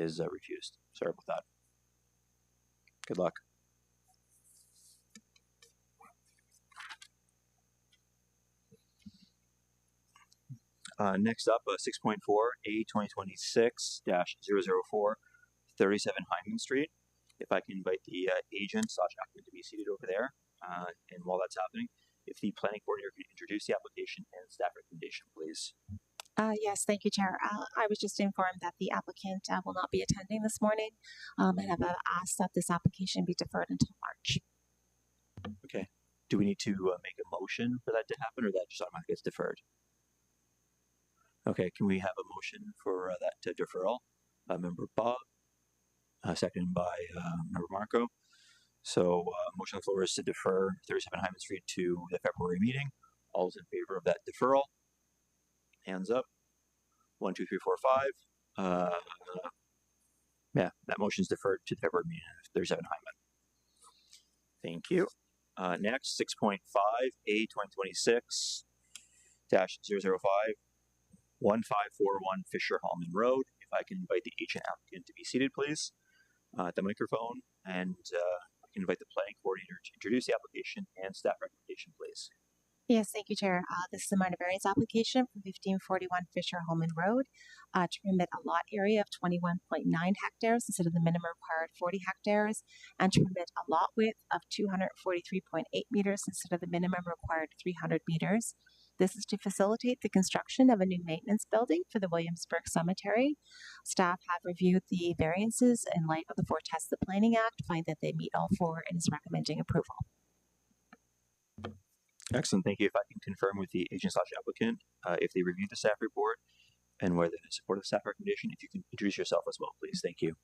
is refused. Sorry about that. Good luck. Next up, 6.4, A 2026-004, 37 Hyman Street. If I can invite the agent / applicant to be seated over there. And while that's happening, if the planning coordinator can introduce the application and staff recommendation, please. Yes, thank you, Chair. I was just informed that the applicant will not be attending this morning and have asked that this application be deferred until March. Okay. Do we need to make a motion for that to happen, or that just automatically gets deferred? Okay, can we have a motion for that deferral? Member Bob, seconded by Member Marco. So motion on the floor is to defer 37 Hyman Street to the February meeting. All those in favor of that deferral? Hands up. 1, 2, 3, 4, 5. Yeah, that motion is deferred to the February meeting of 37 Hyman. Thank you. Next, 6.5, A 2026-005, 1541 Fisher Hallman Road. If I can invite the agent applicant to be seated, please, at the microphone, and I can invite the planning coordinator to introduce the application and staff recommendation, please. Yes, thank you, Chair. This is a minor variance application for 1541 Fisher Hallman Road to permit a lot area of 21.9 hectares instead of the minimum required 40 hectares, and to permit a lot width of 243.8 meters instead of the minimum required 300 meters. This is to facilitate the construction of a new maintenance building for the Williamsburg Cemetery. Staff have reviewed the variances in light of the four tests of the Planning Act, find that they meet all four, and is recommending approval. Excellent, thank you. If I can confirm with the agent / applicant, if they reviewed the staff report and whether they support the staff recommendation, if you can introduce yourself as well, please. Thank you.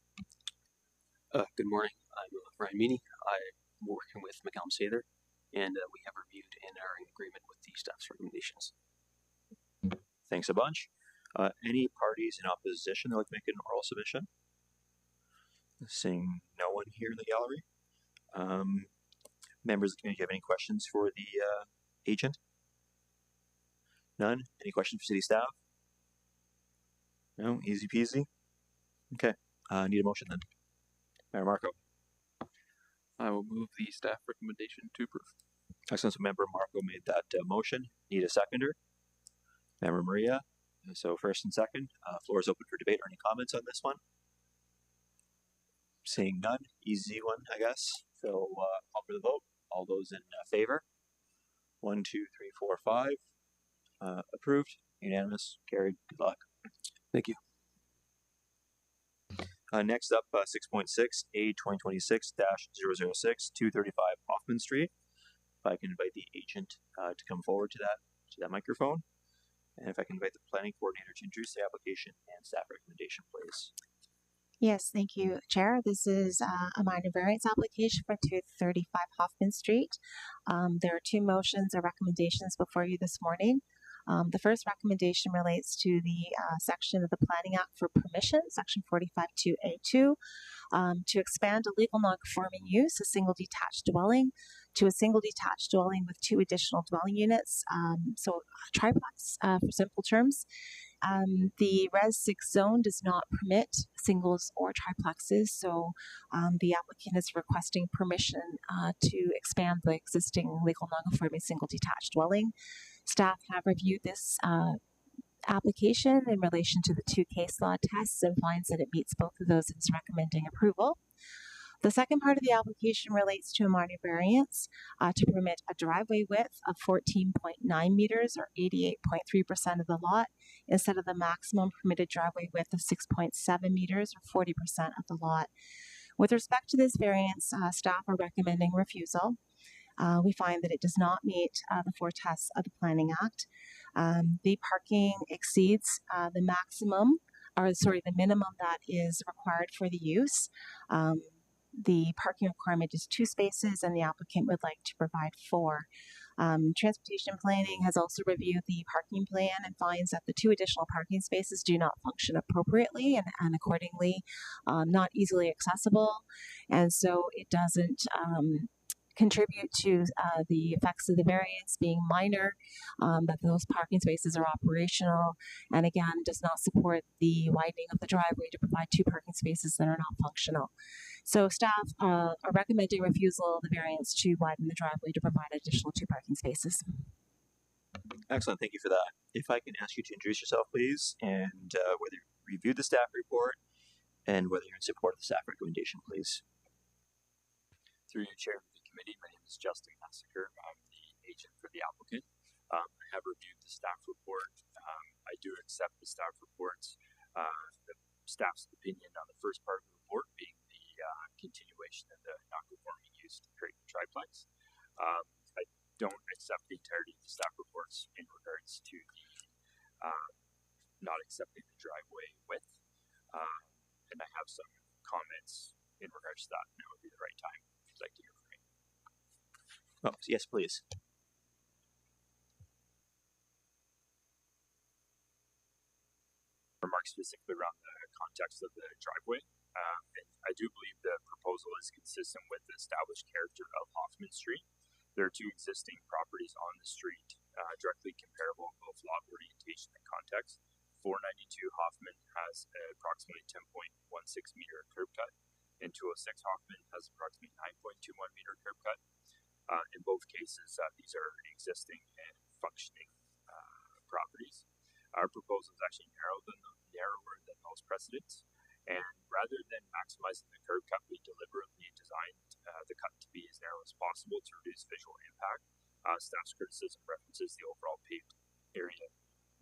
Good morning. I'm Ryan Meany. I'm working with McCallum Sather, and we have reviewed and are in agreement with the staff's recommendations. Thanks a bunch. Any parties in opposition that would like to make an oral submission? Seeing no one here in the gallery. Members of the committee, do you have any questions for the agent? None? Any questions for city staff? No? Easy peasy? Okay. Need a motion then. Mayor Marco. I will move the staff recommendation to approve. Excellent. So Member Marco made that motion. Need a seconder? Member Maria. So first and second. Floor is open for debate or any comments on this one? Seeing none. Easy one, I guess. So call for the vote. All those in favor? 1, 2, 3, 4, 5. Approved. Unanimous. Carried. Good luck. Thank you. Next up, 6.6, A 2026-006, 235 Hoffman Street. If I can invite the agent to come forward to that microphone. And if I can invite the planning coordinator to introduce the application and staff recommendation, please. Yes, thank you, Chair. This is a minor variance application for 235 Hoffman Street. There are two motions or recommendations before you this morning. The first recommendation relates to the section of the Planning Act for permission, section 45.2A2, to expand a legal non-conforming use, a single detached dwelling, to a single detached dwelling with 2 additional dwelling units, so a triplex for simple terms. The Res 6 zone does not permit singles or triplexes, so the applicant is requesting permission to expand the existing legal non-conforming single detached dwelling. Staff have reviewed this application in relation to the 2 case law tests and finds that it meets both of those and is recommending approval. The second part of the application relates to a minor variance to permit a driveway width of 14.9 meters or 88.3% of the lot instead of the maximum permitted driveway width of 6.7 meters or 40% of the lot. With respect to this variance, staff are recommending refusal. We find that it does not meet the 4 tests of the Planning Act. The parking exceeds the minimum that is required for the use. The parking requirement is 2 spaces and the applicant would like to provide 4. Transportation Planning has also reviewed the parking plan and finds that the 2 additional parking spaces do not function appropriately and accordingly not easily accessible. And so it doesn't contribute to the effects of the variance being minor, that those parking spaces are operational, and again, does not support the widening of the driveway to provide 2 parking spaces that are not functional. So staff are recommending refusal of the variance to widen the driveway to provide additional 2 parking spaces. Excellent. Thank you for that. If I can ask you to introduce yourself, please, and whether you reviewed the staff report and whether you're in support of the staff recommendation, please. Through your chair of the committee, my name is Justin Massacre. I'm the agent for the applicant. I have reviewed the staff report. I do accept the staff reports. The staff's opinion on the first part of the report being the continuation of the non-conforming use to create the triplex. I don't accept the entirety of the staff reports in regards to the not accepting the driveway width. And I have some comments in regards to that. Now would be the right time. Like to hear from me. Oh, yes, please. Remarks specifically around the context of the driveway. And I do believe the proposal is consistent with the established character of Hoffman Street. There are 2 existing properties on the street, directly comparable in both lot orientation and context. 492 Hoffman has approximately 10.16 meter curb cut, and 206 Hoffman has approximately 9.21 meter curb cut. In both cases, these are existing and functioning properties. Our proposal is actually narrower than most precedents, and rather than maximizing the curb cut, we deliberately designed the cut to be as narrow as possible to reduce visual impact. Staff's criticism references the overall paved area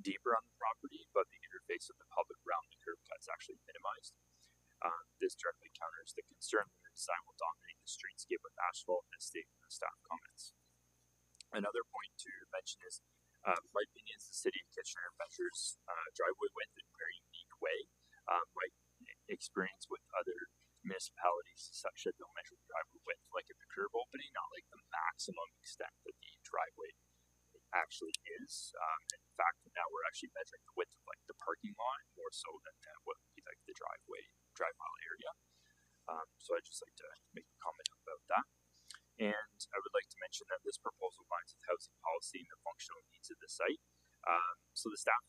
deeper on the property, but the interface of the public around the curb cut is actually minimized. This directly counters the concern that the design will dominate the streetscape with asphalt, as stated in the staff comments. Another point to mention is, my opinion is the City of Kitchener measures driveway width in a very unique way. My experience with other municipalities is such that they'll measure the driveway width like at the curb opening, not like the maximum extent that the driveway actually is. In fact, now we're actually measuring the width of like the parking lot more so than what would be like the drive mile area. So I'd just like to make a comment about that. And I would like to mention that this proposal aligns with housing policy and the functional needs of the site. So the staff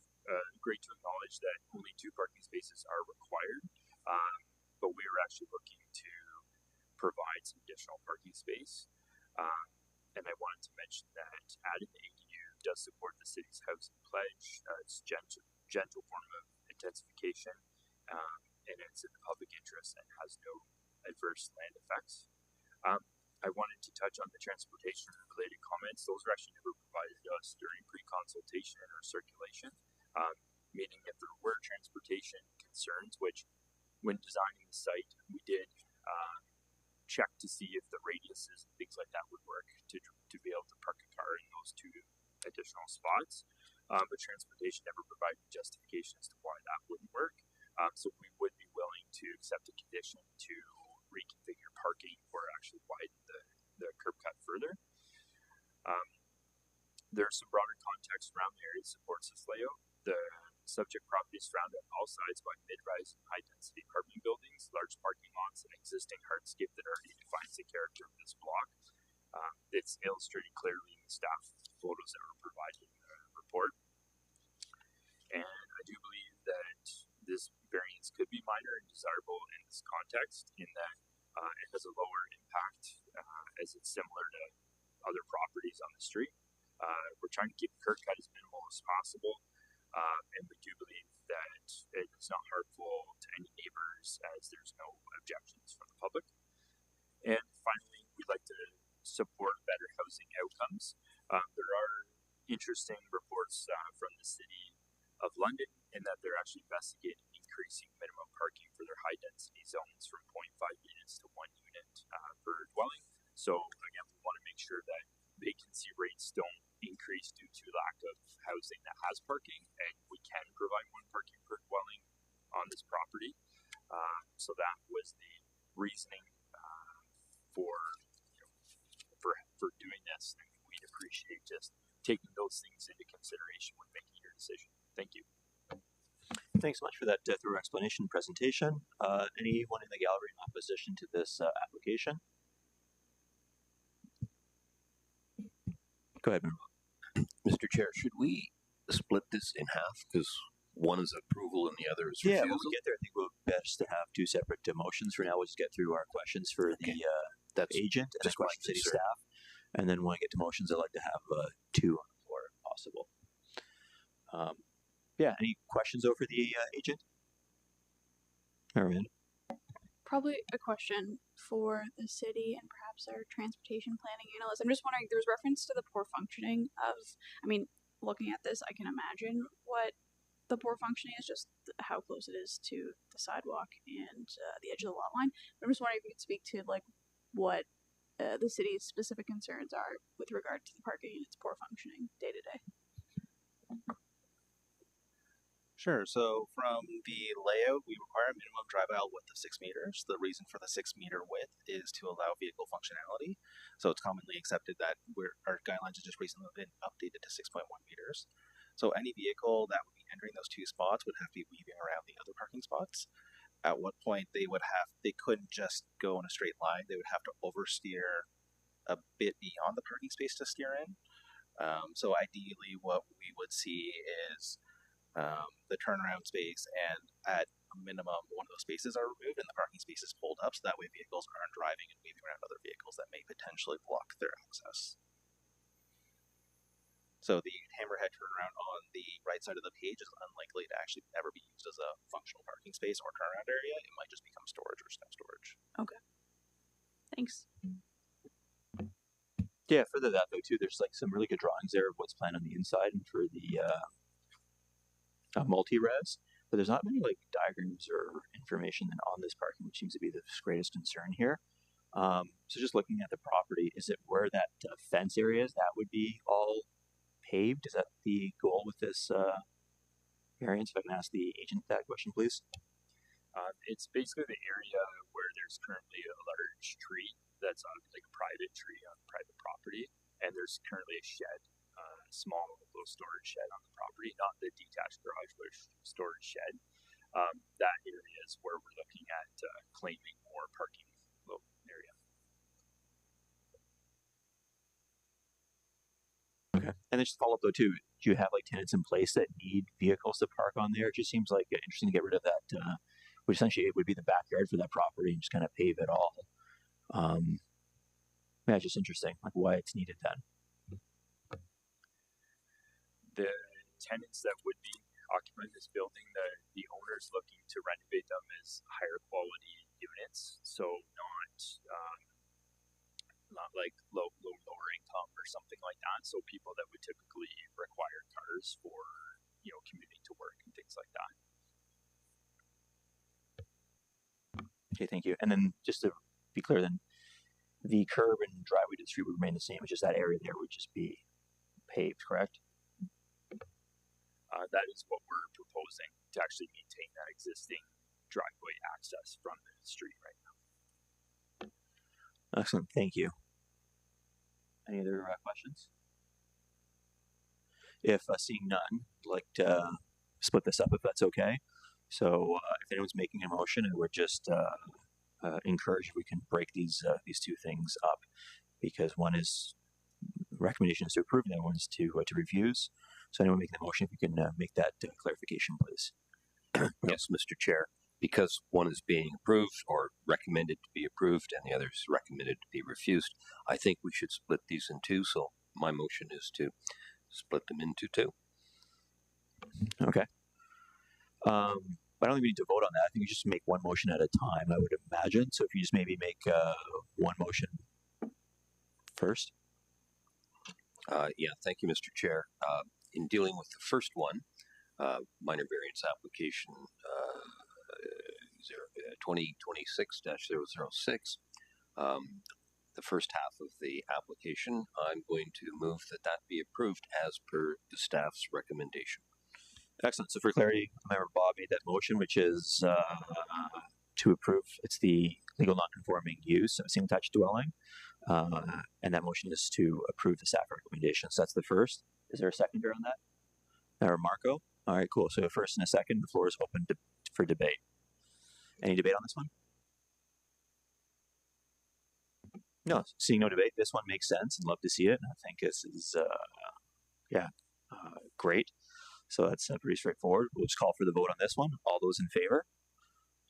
agreed to acknowledge that only 2 parking spaces are required, but we were actually looking to provide some additional parking space. And I wanted to mention that adding the ADU does support the city's housing pledge. It's a gentle form of intensification, and it's in the public interest and has no adverse land effects. I wanted to touch on the transportation related comments. Those were actually never provided to us during pre-consultation or circulation, meaning if there were transportation concerns, which when designing the site, we did check to see if the radiuses and things like that would work to be able to park a car in those 2 additional spots. But transportation never provided justification as to why that wouldn't work. So we would be willing to accept a condition to reconfigure parking or actually widen the curb cut further. There's some broader context around the area that supports this layout. The subject property is surrounded on all sides by mid-rise and high-density apartment buildings, large parking lots, and existing hardscape that already defines the character of this block. It's illustrated clearly in the staff photos that were provided in the report. And I do believe that this variance could be minor and desirable in this context, in that it has a lower impact as it's similar to other properties on the street. We're trying to keep the curb cut as minimal as possible. And we do believe that it's not harmful to any neighbors as there's no objections from the public. And finally, we'd like to support better housing outcomes. There are interesting reports from the City of London in that they're actually investigating increasing minimum parking for their high density zones from 0.5 units to 1 unit per dwelling. So again, we want to make sure that vacancy rates don't increase due to lack of housing that has parking, and we can provide 1 parking per dwelling on this property. So that was the reasoning for doing this, and we'd appreciate just taking those things into consideration when making your decision. Thank you. Thanks so much for that thorough explanation and presentation. Anyone in the gallery in opposition to this application? Go ahead, Mr. Chair, should we split this in half? Because one is approval and the other is Yeah, refusal? when we get there, I think we'll best to have 2 separate motions. For now, we'll just get through our questions for the agent and the just my question city concern. staff. And then when I get to motions, I'd like to have 2 on the floor if possible. Yeah, any questions over the agent? Marianne? Probably a question for the city and perhaps our transportation planning analyst. I'm just wondering, there's reference to the poor functioning of, I mean, looking at this, I can imagine what the poor functioning is, just how close it is to the sidewalk and the edge of the lot line. But I'm just wondering if you could speak to like what the city's specific concerns are with regard to the parking and its poor functioning day to day. Sure. So from the layout, we require a minimum drive aisle width of 6 meters. The reason for the 6-meter width is to allow vehicle functionality. So it's commonly accepted that our guidelines have just recently been updated to 6.1 meters. So any vehicle that would be entering those 2 spots would have to be weaving around the other parking spots. At what point they couldn't just go in a straight line. They would have to oversteer a bit beyond the parking space to steer in. So ideally what we would see is the turnaround space, and at a minimum, one of those spaces are removed and the parking space is pulled up, so that way vehicles aren't driving and weaving around other vehicles that may potentially block their access. So the hammerhead turnaround on the right side of the page is unlikely to actually ever be used as a functional parking space or turnaround area. It might just become storage or snow storage. Okay. Thanks. Yeah, further that though too, there's like some really good drawings there of what's planned on the inside and for the multi-res, but there's not many like diagrams or information on this parking, which seems to be the greatest concern here. So just looking at the property, is it where that fence area is, that would be all paved? Is that the goal with this variance? If I can ask the agent that question, please. It's basically the area where there's currently a large tree that's on like a private tree on private property, and there's currently a shed, small little storage shed on the property, not the detached garage, but a storage shed. That area is where we're looking at claiming more parking area. Okay, and then just follow up though too. Do do you have like tenants in place that need vehicles to park on there? It just seems like interesting to get rid of that, which essentially would be the backyard for that property and just kind of pave it all. Yeah, it's just interesting, like why it's needed then. The tenants that would be occupying this building, the owner's looking to renovate them as higher quality units, so not like lower income or something like that. So people that would typically require cars for commuting to work and things like that. Okay, thank you. And then just to be clear, then the curb and driveway to the street would remain the same. It's just that area there would just be paved, correct? That is what we're proposing, to actually maintain that existing driveway access from the street right now. Excellent, thank you. Any other questions? If seeing none, I'd like to split this up if that's okay. So if anyone's making a motion, I would just encourage if we can break these two things up, because one is recommendation is to approve and the other one is to refuse. So anyone making the motion, if you can make that clarification, please. Yes, Mr. Chair. Because one is being approved or recommended to be approved and the other is recommended to be refused, I think we should split these in two. So my motion is to split them into two. Okay. I don't think we need to vote on that. I think we just make one motion at a time, I would imagine. So if you just maybe make one motion first. Yeah, thank you, Mr. Chair. In dealing with the first one, minor variance application 2026-006, the first half of the application, I'm going to move that be approved as per the staff's recommendation. Excellent. So for clarity, Member Bob made that motion, which is to approve. It's the legal non-conforming use of a single attached dwelling, and that motion is to approve the staff recommendations. So that's the first. Is there a seconder on that? Or Marco? All right, cool. So a first and a second. The floor is open for debate. Any debate on this one? No, seeing no debate. This one makes sense and love to see it. And I think this is, great. So that's pretty straightforward. We'll just call for the vote on this one. All those in favor?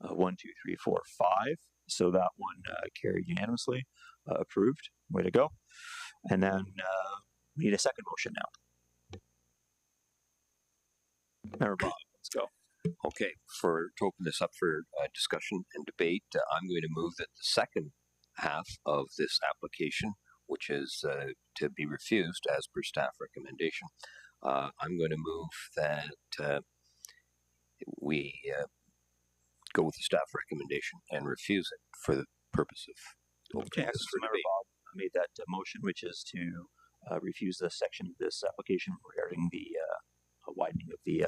1, 2, 3, 4, 5. So that one carried unanimously. Approved. Way to go. And then we need a second motion now. Member Bob, let's go. Okay, to open this up for discussion and debate, I'm going to move that the second half of this application, which is to be refused as per staff recommendation, I'm going to move that we go with the staff recommendation and refuse it for the purpose of okay. So Member Bob made that motion, which is to refuse the section of this application regarding the widening of the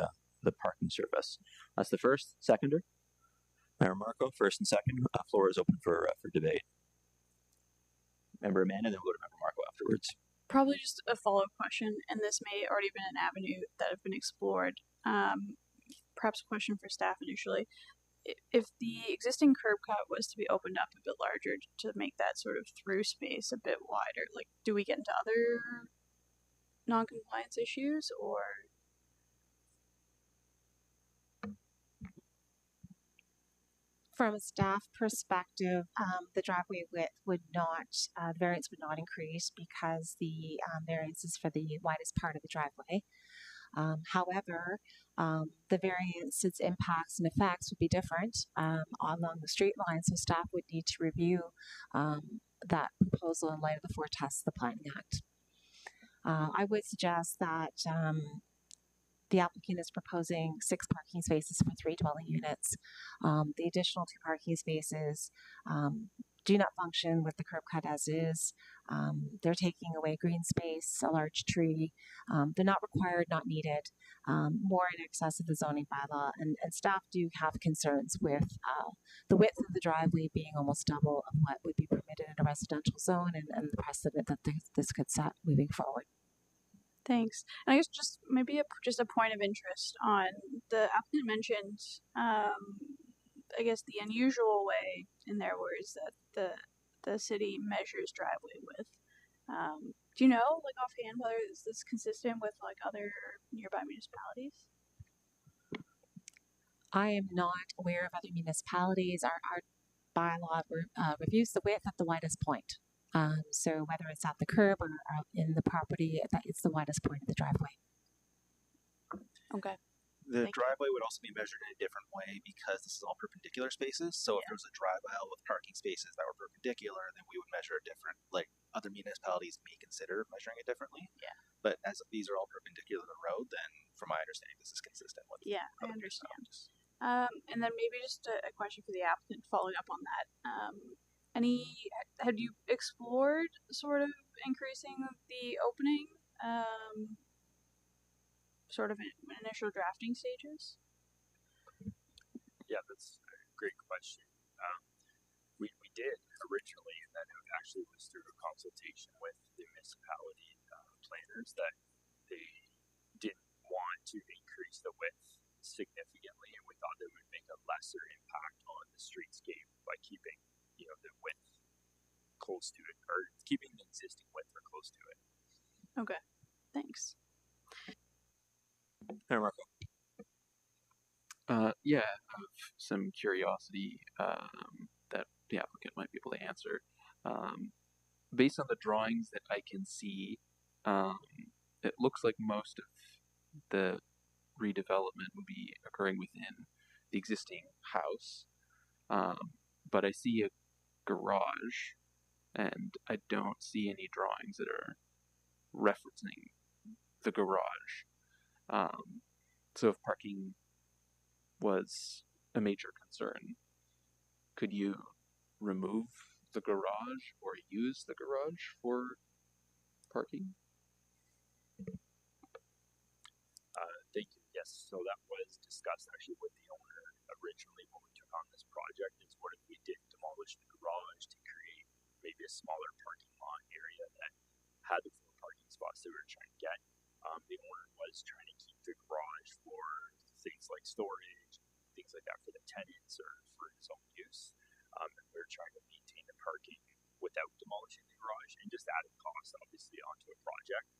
parking surface. That's the first. Seconder? Member Marco, first and second. Floor is open for debate. Member Amanda, then we'll go to Member Marco afterwards. Probably just a follow-up question, and this may already been an avenue that have been explored. Perhaps a question for staff initially. If the existing curb cut was to be opened up a bit larger to make that sort of through space a bit wider, like, do we get into other non-compliance issues, or? From a staff perspective, the driveway width would not, the variance would not increase because the variance is for the widest part of the driveway. However, the variance's impacts and effects would be different along the street line, so staff would need to review that proposal in light of the 4 tests of the Planning Act. I would suggest that the applicant is proposing 6 parking spaces for 3 dwelling units. The additional 2 parking spaces do not function with the curb cut as is. They're taking away green space, a large tree. They're not required, not needed, more in excess of the zoning bylaw. And staff do have concerns with the width of the driveway being almost double of what would be permitted in a residential zone and the precedent that this could set moving forward. Thanks. And I guess just maybe just a point of interest on the applicant mentioned, I guess the unusual way in their words that the city measures driveway width. Do you know, like offhand, whether is this consistent with like other nearby municipalities? I am not aware of other municipalities. Our bylaw reviews the width at the widest point. So whether it's at the curb or in the property, it's the widest point of the driveway. Okay. The Thank you. driveway would also be measured in a different way because this is all perpendicular spaces. So if there was a drive aisle with parking spaces that were perpendicular, then we would measure it different. Like other municipalities may consider measuring it differently. Yeah. But as these are all perpendicular to the road, then from my understanding, this is consistent with. Yeah, I other understand. municipalities. And then maybe just a question for the applicant following up on that. Have you explored sort of increasing the opening, sort of in initial drafting stages? Yeah, that's a great question. We did originally, and then it actually was through a consultation with the municipality planners that they didn't want to increase the width significantly, and we thought that would make a lesser impact on the streetscape by keeping, the width close to it, or keeping the existing width or close to it. Okay, thanks. Hey, Marco. Yeah, I have some curiosity that the applicant might be able to answer. Based on the drawings that I can see, it looks like most of the redevelopment would be occurring within the existing house. But I see a garage, and I don't see any drawings that are referencing the garage. So if parking was a major concern, could you remove the garage or use the garage for parking? Thank you. Yes, so that was discussed actually with the owner originally when we took on this project. Is what if we did demolish the garage to create maybe a smaller parking lot area that had the 4 parking spots that we were trying to get. The owner was trying to keep the garage for things like storage, things like that for the tenants or for his own use. And we were trying to maintain the parking without demolishing the garage and just adding cost, obviously, onto a project.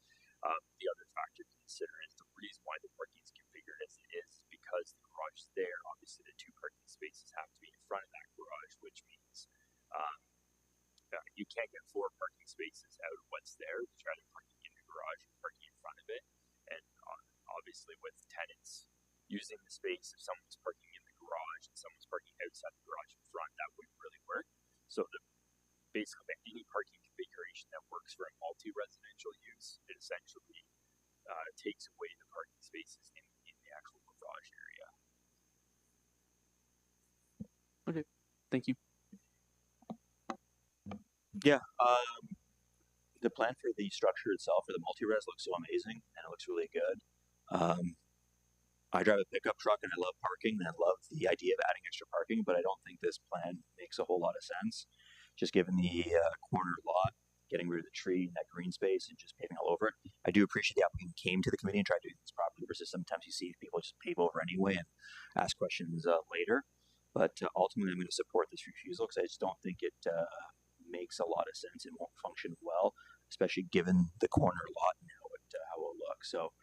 The other factor to consider is the reason why the parking is configured as it is because the garage is there. Obviously, the 2 parking spaces have to be in front of that garage, which means you can't get 4 parking spaces out of what's there. It's rather parking in the garage and parking in front of it. And obviously, with tenants using the space, if someone's parking in the garage and someone's parking outside the garage in front, that wouldn't really work. So basically, any parking configuration that works for a multi-residential use, it essentially takes away the parking spaces in the actual garage area. Okay, thank you. Yeah, the plan for the structure itself for the multi-res looks so amazing, and it looks really good. I drive a pickup truck, and I love parking, and I love the idea of adding extra parking, but I don't think this plan makes a whole lot of sense, just given the corner lot, getting rid of the tree and that green space and just paving all over it. I do appreciate the applicant came to the committee and tried doing this properly, versus sometimes you see people just pave over anyway and ask questions later. But ultimately, I'm going to support this refusal because I just don't think it makes a lot of sense and won't function well, especially given the corner lot and how it will look. So,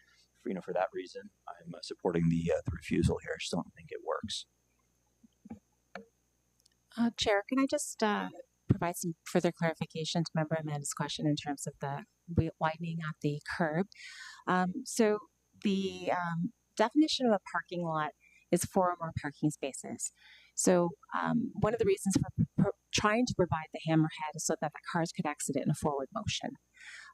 for that reason, I'm supporting the refusal here. I just don't think it works. Chair, can I just provide some further clarification to Member Amanda's question in terms of the widening at the curb? So the definition of a parking lot is 4 or more parking spaces. So one of the reasons for trying to provide the hammerhead is so that the cars could exit it in a forward motion.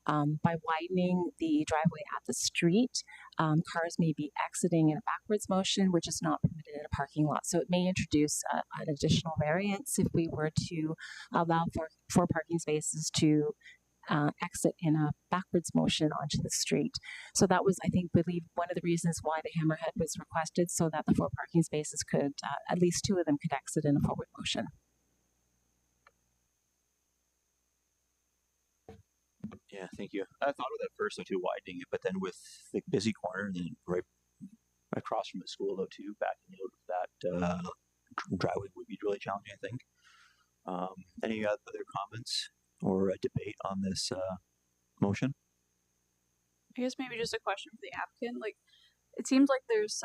By widening the driveway at the street, cars may be exiting in a backwards motion, which is not permitted in a parking lot. So it may introduce an additional variance if we were to allow for 4 parking spaces to exit in a backwards motion onto the street. So that was, I believe, one of the reasons why the hammerhead was requested, so that the 4 parking spaces could, at least 2 of them could exit in a forward motion. Yeah, thank you. I thought of that first, though, too, widening it, but then with the busy corner and then right across from the school, though, too, backing out of that driveway would be really challenging, I think. Any other comments or debate on this Motion? I guess maybe just a question for the applicant. Like, it seems like there's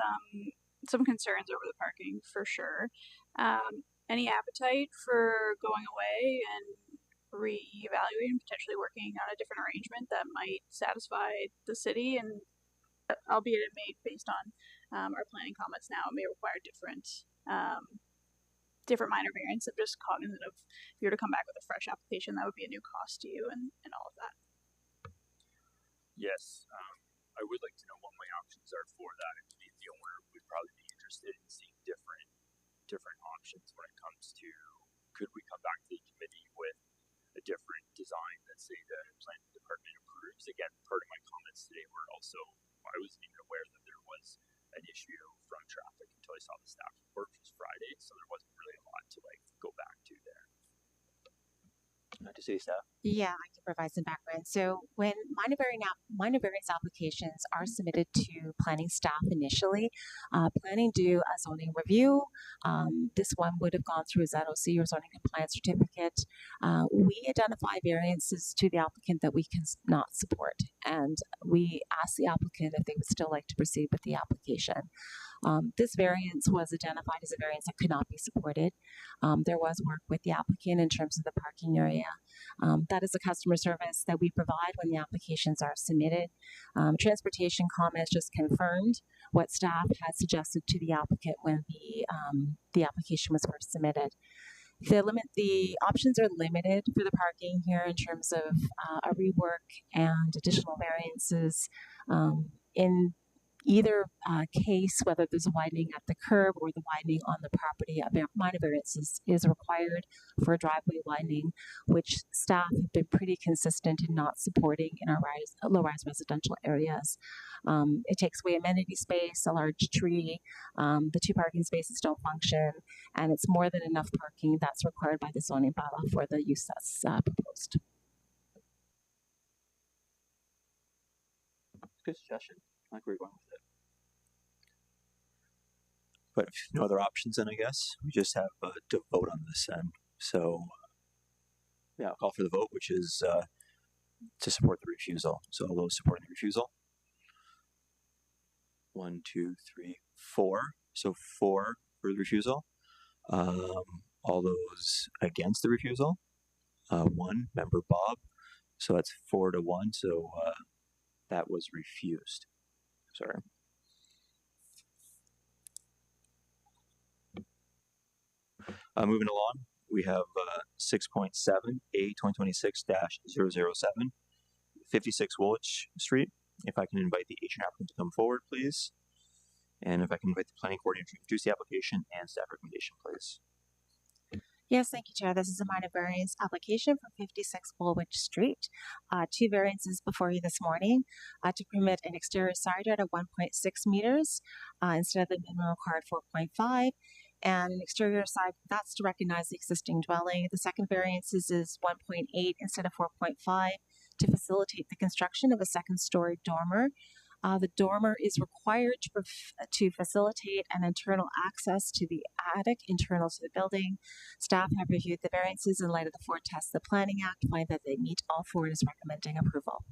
some concerns over the parking for sure. Any appetite for going away and reevaluating, potentially working on a different arrangement that might satisfy the city, and albeit it may, based on our planning comments now, it may require different minor variants. I'm just cognizant of if you were to come back with a fresh application, that would be a new cost to you and all of that. Yes, I would like to know what my options are for that. I believe the owner would probably be interested in seeing different options when it comes to, could we come back to the committee with a different design that, say, the planning department approves? Again, part of my comments today were also, I wasn't even aware that there was an issue from traffic until I saw the staff report, which was Friday, so there wasn't really a lot to go back to there. To city staff. Yeah, I can provide some background. So when minor variance applications are submitted to planning staff initially, planning do a zoning review. This one would have gone through a ZOC or zoning compliance certificate. We identify variances to the applicant that we can not support, and we ask the applicant if they would still like to proceed with the application. This variance was identified as a variance that could not be supported. There was work with the applicant in terms of the parking area. That is a customer service that we provide when the applications are submitted. Transportation comments just confirmed what staff had suggested to the applicant when the application was first submitted. The options are limited for the parking here in terms of a rework and additional variances in either case, whether there's a widening at the curb or the widening on the property. A minor variance is required for a driveway widening, which staff have been pretty consistent in not supporting in our low-rise residential areas. It takes away amenity space, a large tree, the 2 parking spaces don't function, and it's more than enough parking that's required by the zoning bylaw for the use that's proposed. Good suggestion. I like where you're going with it. But if no other options, then I guess we just have to vote on this then. So, yeah, I'll call for the vote, which is to support the refusal. So all those supporting the refusal. 1, 2, 3, 4. So 4 for the refusal. All those against the refusal. 1, member Bob. So that's 4 to 1. So that was refused. Sorry. Moving along, we have 6.7, A 2026-007, 56 Woolwich Street. If I can invite the agent applicant to come forward, please. And if I can invite the planning coordinator to introduce the application and staff recommendation, please. Yes, thank you, Chair. This is a minor variance application for 56 Woolwich Street. 2 variances before you this morning to permit an exterior side yard of 1.6 meters instead of the minimum required 4.5, and an exterior side, that's to recognize the existing dwelling. The second variance is 1.8 instead of 4.5 to facilitate the construction of a second-story dormer. The dormer is required to facilitate an internal access to the attic internal to the building. Staff have reviewed the variances in light of the 4 tests of the Planning Act, find that they meet all 4 and is recommending approval.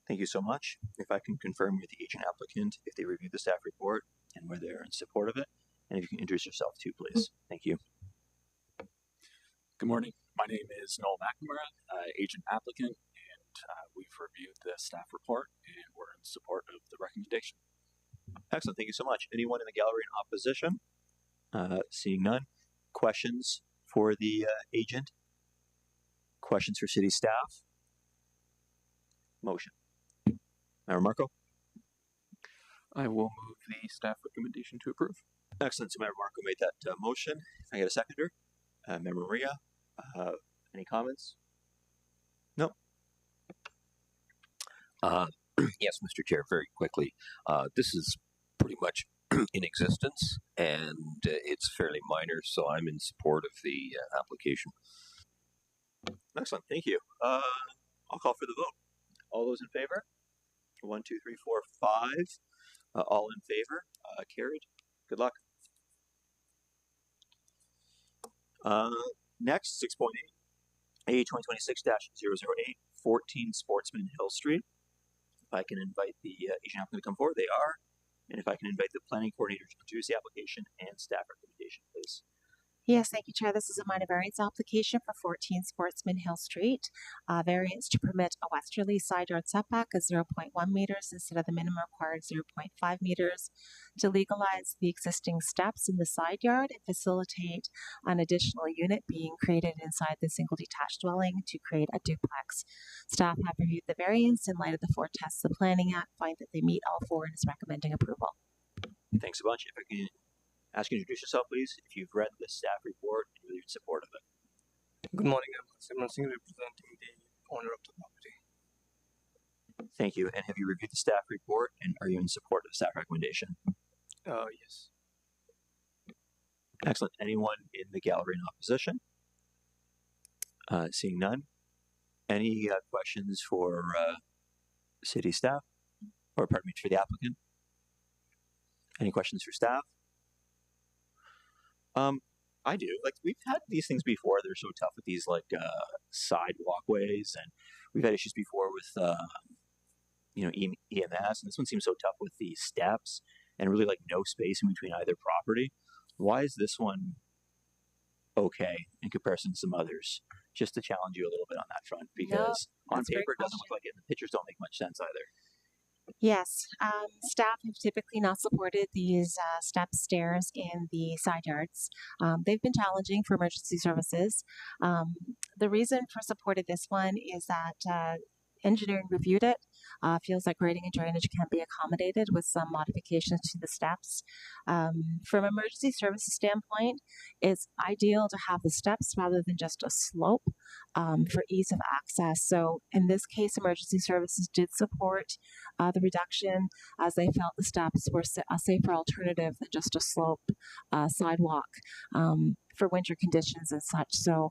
Thank you so much. If I can confirm with the agent applicant if they reviewed the staff report and whether they're in support of it, and if you can introduce yourself too, please. Thank you. Good morning. My name is Noel McNamara, agent applicant. We've reviewed the staff report and we're in support of the recommendation. Excellent. Thank you so much. Anyone in the gallery in opposition? Seeing none. Questions for the agent? Questions for city staff? Motion. Mayor Marco? I will move the staff recommendation to approve. Excellent. So Mayor Marco made that motion. Can I get a seconder? Member Maria? Any comments? No. Yes, Mr. Chair, very quickly. This is pretty much in existence and it's fairly minor, so I'm in support of the application. Excellent. Thank you. I'll call for the vote. All those in favor? 1, 2, 3, 4, 5. All in favor? Carried. Good luck. Next, 6.8. A 2026-008, 14 Sportsman Hill Street. If I can invite the agent applicant to come forward, they are. And if I can invite the planning coordinator to introduce the application and staff recommendation, please. Yes, thank you, Chair. This is a minor variance application for 14 Sportsman Hill Street. Variance to permit a westerly side yard setback of 0.1 meters instead of the minimum required 0.5 meters, to legalize the existing steps in the side yard and facilitate an additional unit being created inside the single detached dwelling to create a duplex. Staff have reviewed the variance in light of the 4 tests of the Planning Act, find that they meet all 4 and is recommending approval. Thanks a bunch. If I can ask you to introduce yourself, please, if you've read the staff report and you're in support of it. Good morning. I'm Simran Singh, representing the owner of the property. Thank you. And have you reviewed the staff report and are you in support of the staff recommendation? Yes. Excellent. Anyone in the gallery in opposition? Seeing none. Any questions for city staff? Or pardon me, for the applicant? Any questions for staff? I do. Like, we've had these things before. They're so tough with these like side walkways, and we've had issues before with EMS, and this one seems so tough with the steps and really like no space in between either property. Why is this one okay in comparison to some others? Just to challenge you a little bit on that front, because on paper it doesn't look like it, and the pictures don't make much sense either. Yes, staff have typically not supported these step stairs in the side yards. They've been challenging for emergency services. The reason for supported this one is that engineering reviewed it, feels like grading and drainage can be accommodated with some modifications to the steps. From emergency services standpoint, it's ideal to have the steps rather than just a slope for ease of access. So in this case, emergency services did support the reduction as they felt the steps were a safer alternative than just a slope sidewalk for winter conditions and such. So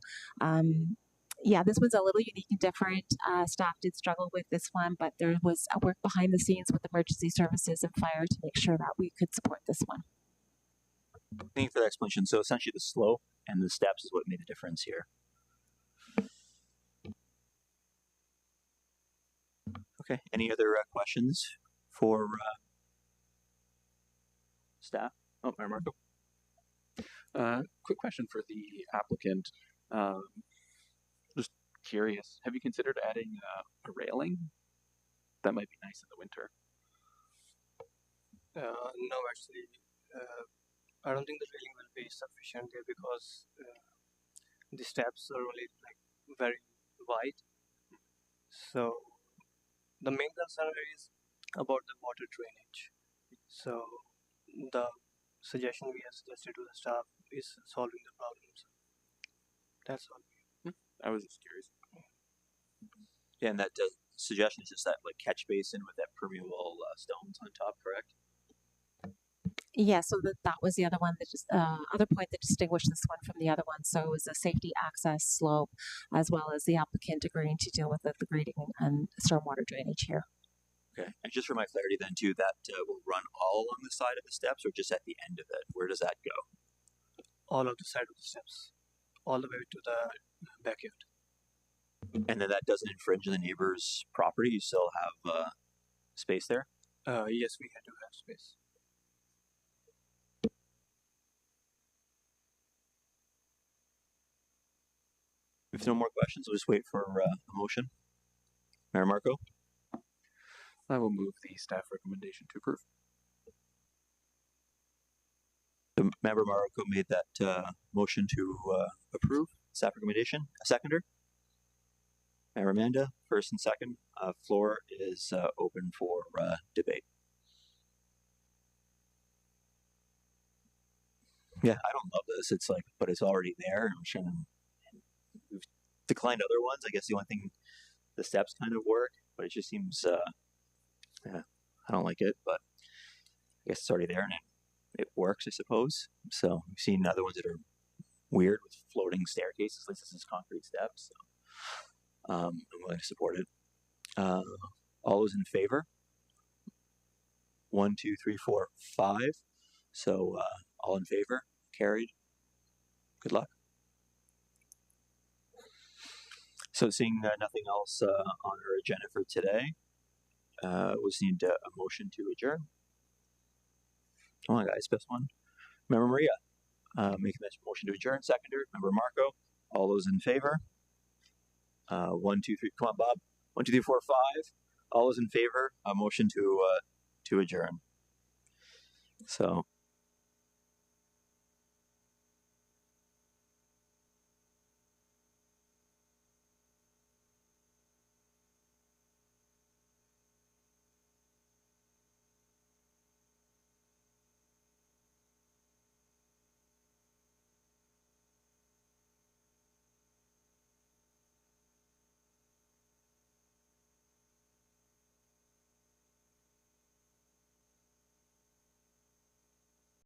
yeah, this one's a little unique and different. Staff did struggle with this one, but there was a work behind the scenes with emergency services and fire to make sure that we could support this one. Thank you for that explanation. So essentially the slope and the steps is what made the difference here. Okay, any other questions for staff? Oh, Mayor Marco. Quick question for the applicant. Just curious, have you considered adding a railing? That might be nice in the winter. No, actually, I don't think the railing will be sufficient there because the steps are only like very wide. So the main concern is about the water drainage. So the suggestion we have suggested to the staff is solving the problems. That's all. I was just curious. Yeah, and that suggestion is just that like catch basin with that permeable stones on top, correct? Yeah, so that was the other one that just other point that distinguished this one from the other one. So it was a safety access slope, as well as the applicant agreeing to deal with the grading and stormwater drainage here. Okay, and just for my clarity then too, that will run all along the side of the steps or just at the end of it? Where does that go? All of the side of the steps, all the way to the backyard. And then that doesn't infringe on the neighbor's property? You still have space there? Yes, we do have space. If no more questions, we'll just wait for a motion. Mayor Marco? I will move the staff recommendation to approve. The Member Marco made that motion to approve staff recommendation. A seconder? Mayor Amanda, first and second. Floor is open for debate. Yeah, I don't love this. It's like, but it's already there. I'm sure we've declined other ones. I guess the only thing, the steps kind of work, but it just seems, yeah, I don't like it, but I guess it's already there and it works, I suppose. So we've seen other ones that are weird with floating staircases. At least this is concrete steps. So. I'm willing to support it. All those in favor? 1, 2, 3, 4, 5. So all in favor? Carried. Good luck. So seeing nothing else on our agenda for today, we just need a motion to adjourn. Come on, guys, best one. Member Maria, making this motion to adjourn. Seconder, Member Marco. All those in favor? 1, 2, 3. Come on, Bob. 1, 2, 3, 4, 5. All those in favor? A motion to adjourn. So